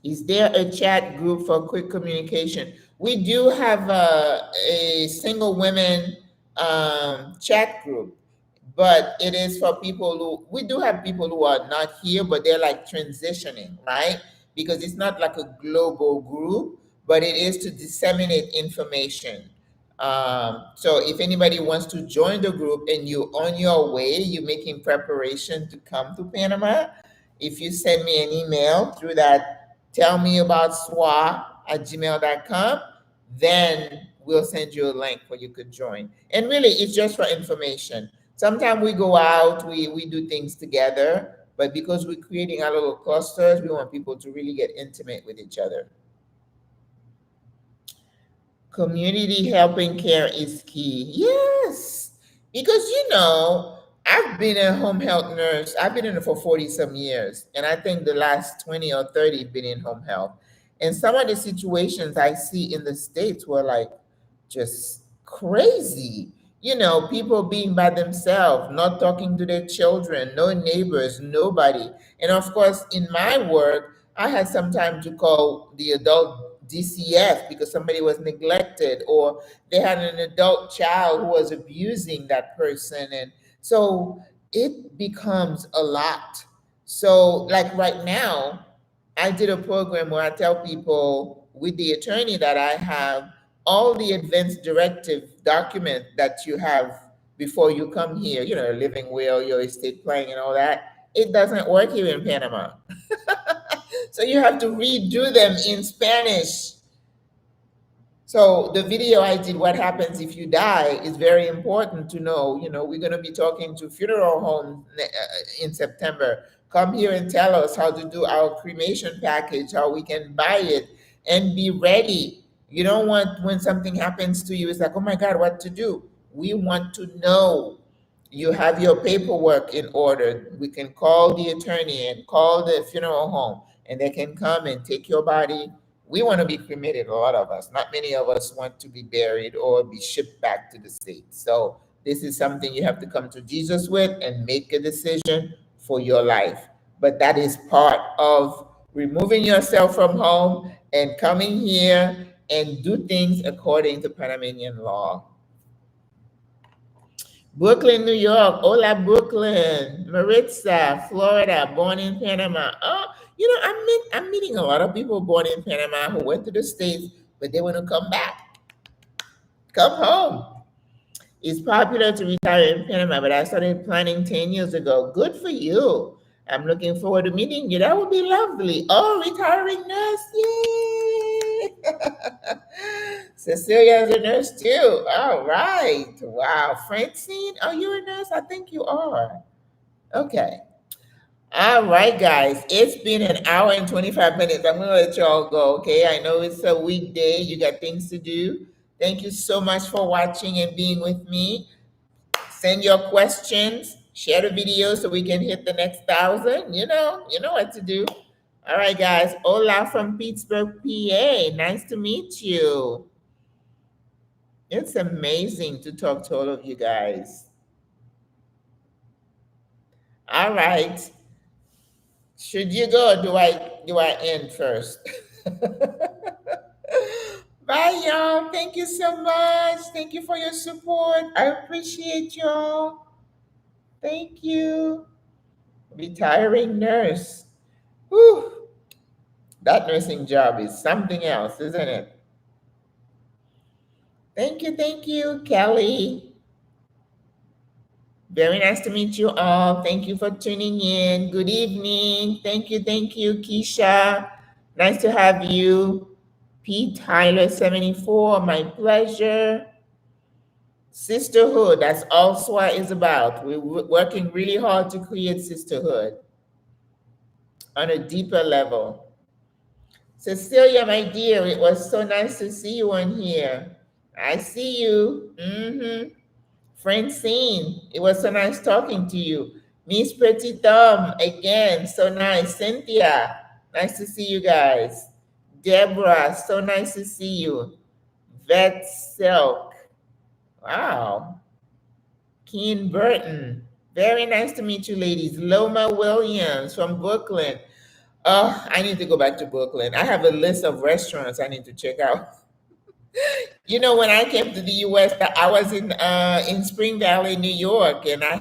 Is there a chat group for quick communication? We do have a single women chat group, but it is for people who, we do have people who are not here, but they're like transitioning, right? Because it's not like a global group, but it is to disseminate information. So if anybody wants to join the group and you're on your way, you're making preparation to come to Panama, if you send me an email through that tell me about SWA at gmail.com, then we'll send you a link where you could join. And really, it's just for information. Sometimes we go out, we do things together, but because we're creating our little clusters, we want people to really get intimate with each other. Community helping care is key. Yes, because I've been a home health nurse. I've been in it for 40 some years, and I think the last 20 or 30 been in home health. And some of the situations I see in the States were like just crazy. People being by themselves, not talking to their children, no neighbors, nobody. And of course, in my work, I had some time to call the adult DCF because somebody was neglected or they had an adult child who was abusing that person. And so it becomes a lot. So, like right now, I did a program where I tell people with the attorney that I have all the advance directive document that you have before you come here, your living will, your estate planning, and all that. It doesn't work here in Panama. So you have to redo them in Spanish. So the video I did, what happens if you die, is very important to know. We're going to be talking to funeral homes in September. Come here and tell us how to do our cremation package, how we can buy it, and be ready. You don't want when something happens to you, it's like, oh my God, what to do? We want to know you have your paperwork in order. We can call the attorney and call the funeral home, and they can come and take your body We want to be cremated, a lot of us. Not many of us want to be buried or be shipped back to the States. So this is something you have to come to Jesus with and make a decision for your life. But that is part of removing yourself from home and coming here and do things according to Panamanian law. Brooklyn, New York. Hola, Brooklyn. Maritza, Florida, born in Panama. Oh, I'm meeting a lot of people born in Panama who went to the States, but they want to come back, come home. It's popular to retire in Panama, but I started planning 10 years ago. Good for you. I'm looking forward to meeting you. That would be lovely. Oh, retiring nurse. Yay! Cecilia is a nurse too. All right. Wow. Francine, are you a nurse? I think you are. Okay. All right, guys. It's been an hour and 25 minutes. I'm going to let y'all go, okay? I know it's a weekday. You got things to do. Thank you so much for watching and being with me. Send your questions. Share the video so we can hit the next 1,000. You know what to do. All right, guys. Hola from Pittsburgh, PA. Nice to meet you. It's amazing to talk to all of you guys. All right. Should you go or do I end first? Bye, y'all. Thank you so much. Thank you for your support. I appreciate y'all. Thank you. Retiring nurse. Whew. That nursing job is something else, isn't it? Thank you, Kelly. Very nice to meet you all. Thank you for tuning in. Good evening. Thank you, Keisha. Nice to have you. P. Tyler 74, my pleasure. Sisterhood, that's all SWRA is about. We're working really hard to create sisterhood on a deeper level. Cecilia, my dear, it was so nice to see you on here. I see you. Francine, it was so nice talking to you. Miss Pretty Thumb, again, so nice. Cynthia, nice to see you guys. Deborah, so nice to see you. Vet Silk, wow. Keen Burton, very nice to meet you, ladies. Loma Williams from Brooklyn. Oh, I need to go back to Brooklyn. I have a list of restaurants I need to check out. When I came to the U.S., I was in Spring Valley, New York, and I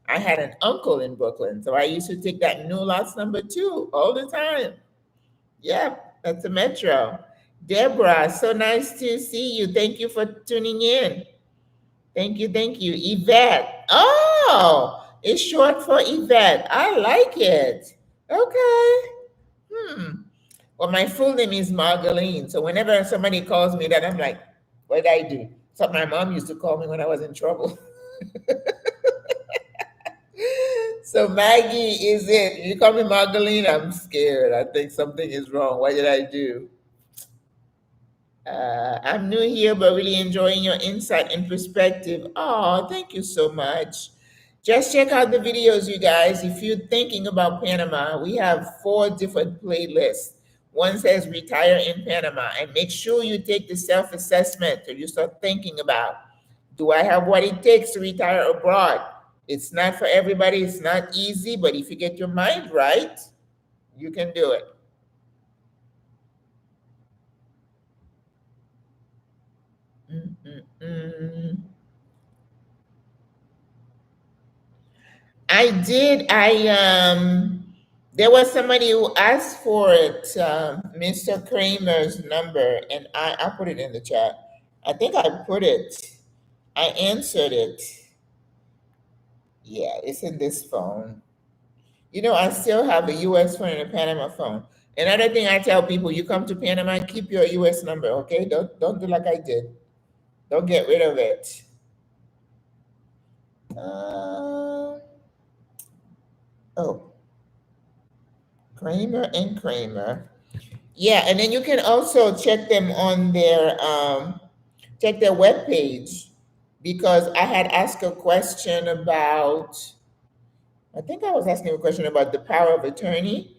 had an uncle in Brooklyn, so I used to take that New Lots number 2 all the time. Yep, that's the metro. Deborah, so nice to see you. Thank you for tuning in. Thank you. Yvette. Oh, it's short for Yvette. I like it. Okay. Well, my full name is Margaline. So whenever somebody calls me that, I'm like, what did I do? So my mom used to call me when I was in trouble. So Maggie is it. You call me Margaline, I'm scared. I think something is wrong. What did I do? I'm new here, but really enjoying your insight and perspective. Oh, thank you so much. Just check out the videos, you guys. If you're thinking about Panama, we have 4 different playlists. One says retire in Panama, and make sure you take the self-assessment so you start thinking about, do I have what it takes to retire abroad? It's not for everybody. It's not easy, but if you get your mind right, you can do it. I did. There was somebody who asked for it, Mr. Kramer's number, and I put it in the chat. I think I put it. I answered it. Yeah, it's in this phone. I still have a U.S. phone and a Panama phone. Another thing I tell people: you come to Panama, keep your U.S. number, okay? Don't do like I did. Don't get rid of it. Oh, Kramer and Kramer. Yeah, and then you can also check them on their check their webpage, because I had asked a question about. I think I was asking a question about the power of attorney,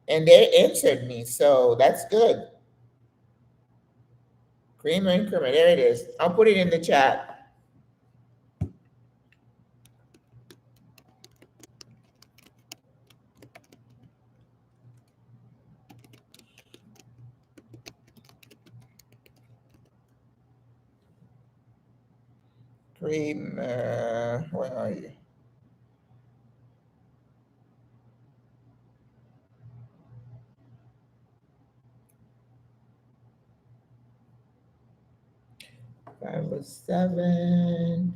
And they answered me, so that's good. Creamer and creamer, there it is. I'll put it in the chat. Creamer, where are you? Five or seven.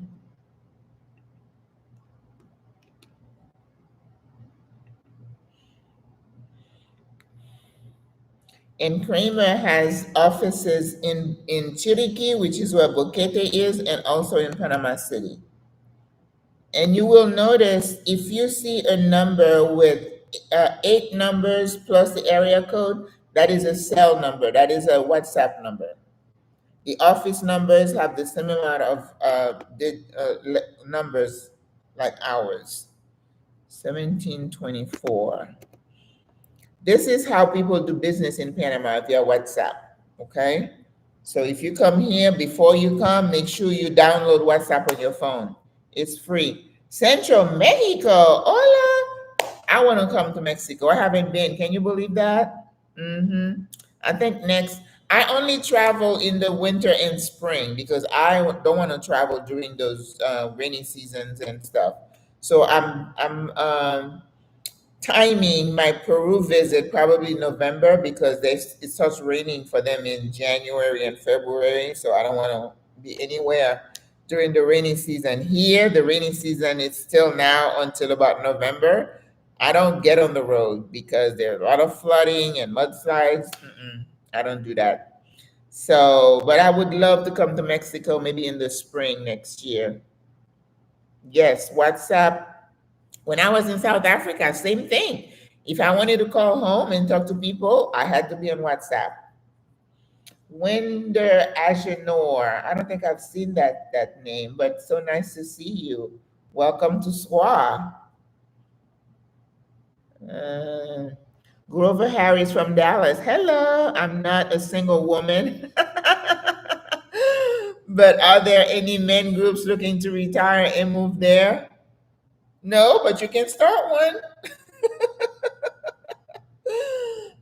And Kramer has offices in Chiriquí, which is where Boquete is, and also in Panama City. And you will notice if you see a number with 8 numbers plus the area code, that is a cell number, that is a WhatsApp number. The office numbers have the same amount of numbers like ours. 1724. This is how people do business in Panama via WhatsApp. Okay? So if you come here, before you come, make sure you download WhatsApp on your phone. It's free. Central Mexico. Hola. I want to come to Mexico. I haven't been. Can you believe that? I think next. I only travel in the winter and spring because I don't want to travel during those rainy seasons and stuff. So I'm timing my Peru visit probably November because it starts raining for them in January and February. So I don't want to be anywhere during the rainy season. Here, the rainy season is still now until about November. I don't get on the road because there's a lot of flooding and mudslides. I don't do that. So, but I would love to come to Mexico maybe in the spring next year. Yes, WhatsApp. When I was in South Africa, same thing. If I wanted to call home and talk to people, I had to be on WhatsApp. Winder Agenor. I don't think I've seen that name, but so nice to see you. Welcome to SWRA. Grover Harris from Dallas. Hello. I'm not a single woman. But are there any men groups looking to retire and move there? No, but you can start one.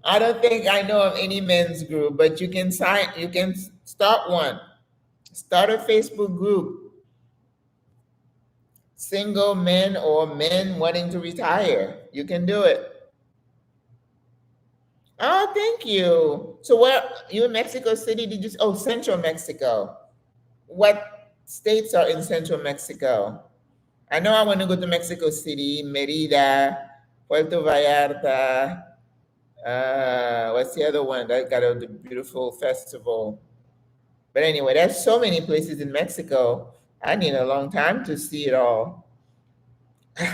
I don't think I know of any men's group, but you can start one. Start a Facebook group. Single men or men wanting to retire. You can do it. Oh, thank you. So where you in Mexico City? Did you oh Central Mexico? What states are in Central Mexico? I know I want to go to Mexico City, Merida, Puerto Vallarta. What's the other one that got a beautiful festival? But anyway, there's so many places in Mexico. I need a long time to see it all.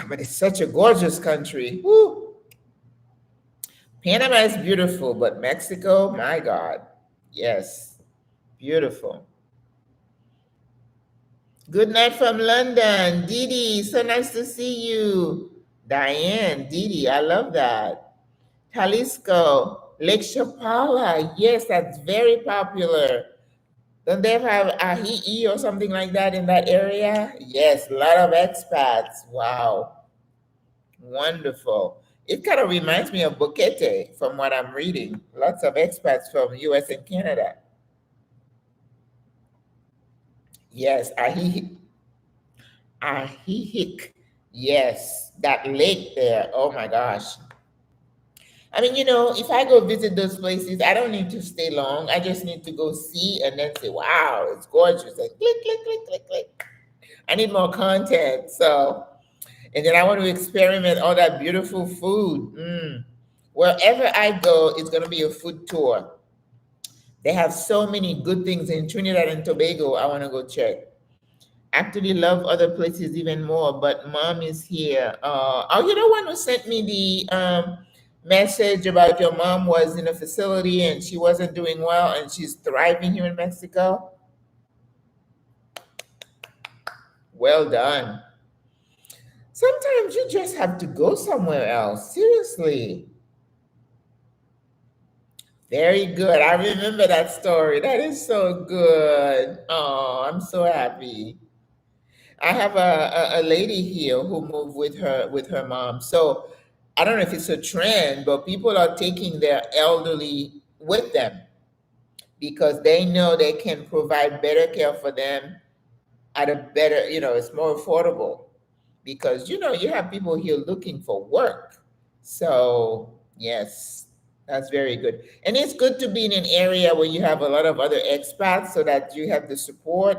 But it's such a gorgeous country. Woo! Panama is beautiful, but Mexico, my God. Yes, beautiful. Good night from London. Didi, so nice to see you. Diane, Didi, I love that. Jalisco, Lake Chapala. Yes, that's very popular. Don't they have Ahi'i or something like that in that area? Yes, a lot of expats. Wow. Wonderful. It kind of reminds me of Boquete from what I'm reading. Lots of expats from US and Canada. Yes, Ahihik. Yes, that lake there. Oh my gosh. I mean, if I go visit those places, I don't need to stay long. I just need to go see and then say, wow, it's gorgeous. And click, click, click, click, click. I need more content. So, and then I want to experiment all that beautiful food. Wherever I go, it's going to be a food tour. They have so many good things in Trinidad and Tobago. I want to go check. Actually, love other places even more, but mom is here. Are you the one who sent me the message about your mom was in a facility and she wasn't doing well and she's thriving here in Mexico? Well done. Sometimes you just have to go somewhere else. Seriously. Very good. I remember that story. That is so good. Oh, I'm so happy. I have a lady here who moved with her mom. So I don't know if it's a trend, but people are taking their elderly with them because they know they can provide better care for them at a better, it's more affordable because you have people here looking for work. So yes, that's very good. And it's good to be in an area where you have a lot of other expats so that you have the support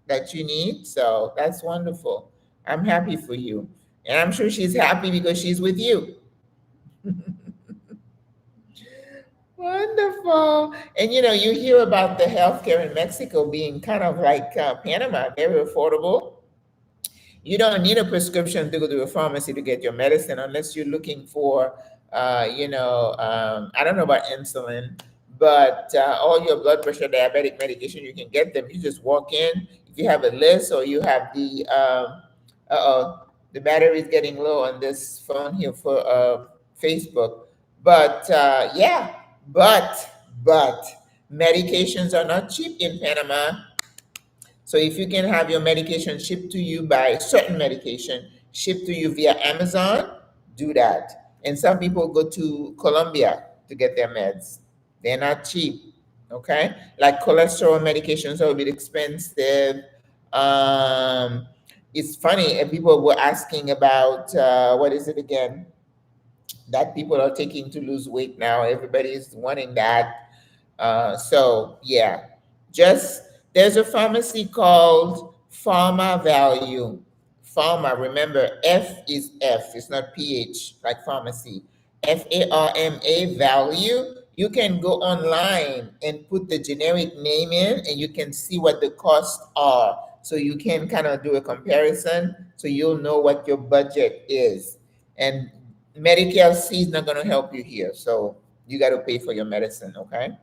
that you need. So that's wonderful. I'm happy for you. And I'm sure she's happy because she's with you. Wonderful. And you hear about the healthcare in Mexico being kind of like Panama, very affordable. You don't need a prescription to go to a pharmacy to get your medicine unless you're looking for, I don't know about insulin, but all your blood pressure, diabetic medication, you can get them. You just walk in. If you have a list or you have uh-oh, the battery is getting low on this phone here for Facebook. But yeah, but medications are not cheap in Panama. So if you can have your medication shipped to you by certain medication shipped to you via Amazon, do that. And some people go to Colombia to get their meds. They're not cheap. Okay? Like cholesterol medications are a bit expensive. Um, it's funny, and people were asking about what is it again? That people are taking to lose weight now. Everybody's wanting that. So yeah, just there's a pharmacy called Pharma Value. Pharma, remember F is F, it's not PH like pharmacy. Pharma Value. You can go online and put the generic name in and you can see what the costs are. So you can kind of do a comparison so you'll know what your budget is. And Medicare C is not going to help you here. So you got to pay for your medicine, okay?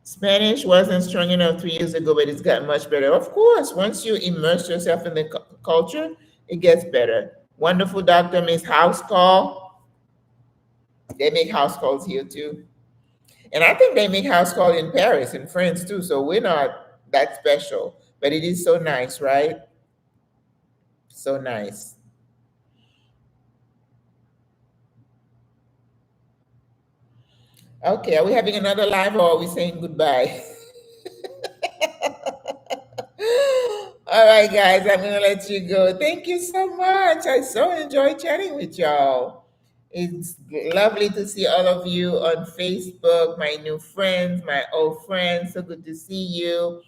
Spanish wasn't strong enough 3 years ago, but it's gotten much better. Of course, once you immerse yourself in the culture, it gets better. Wonderful Doctor Miss House Call. They make house calls here too. And I think they make house call in Paris and France too. So we're not that special. But it is so nice, right? So nice. Okay, are we having another live or are we saying goodbye? All right, guys, I'm gonna let you go. Thank you so much. I so enjoyed chatting with y'all. It's lovely to see all of you on Facebook, my new friends, my old friends. So good to see you.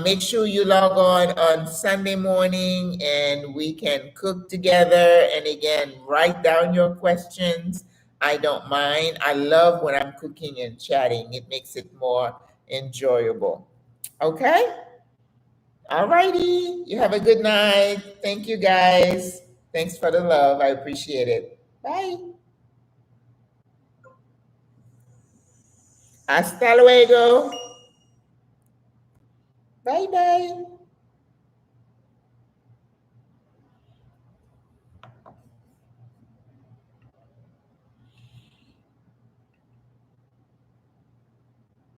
Make sure you log on Sunday morning and we can cook together. And again, write down your questions. I don't mind. I love when I'm cooking and chatting, it makes it more enjoyable. Okay? All righty. You have a good night. Thank you, guys. Thanks for the love. I appreciate it. Bye. Hasta luego. Bye bye.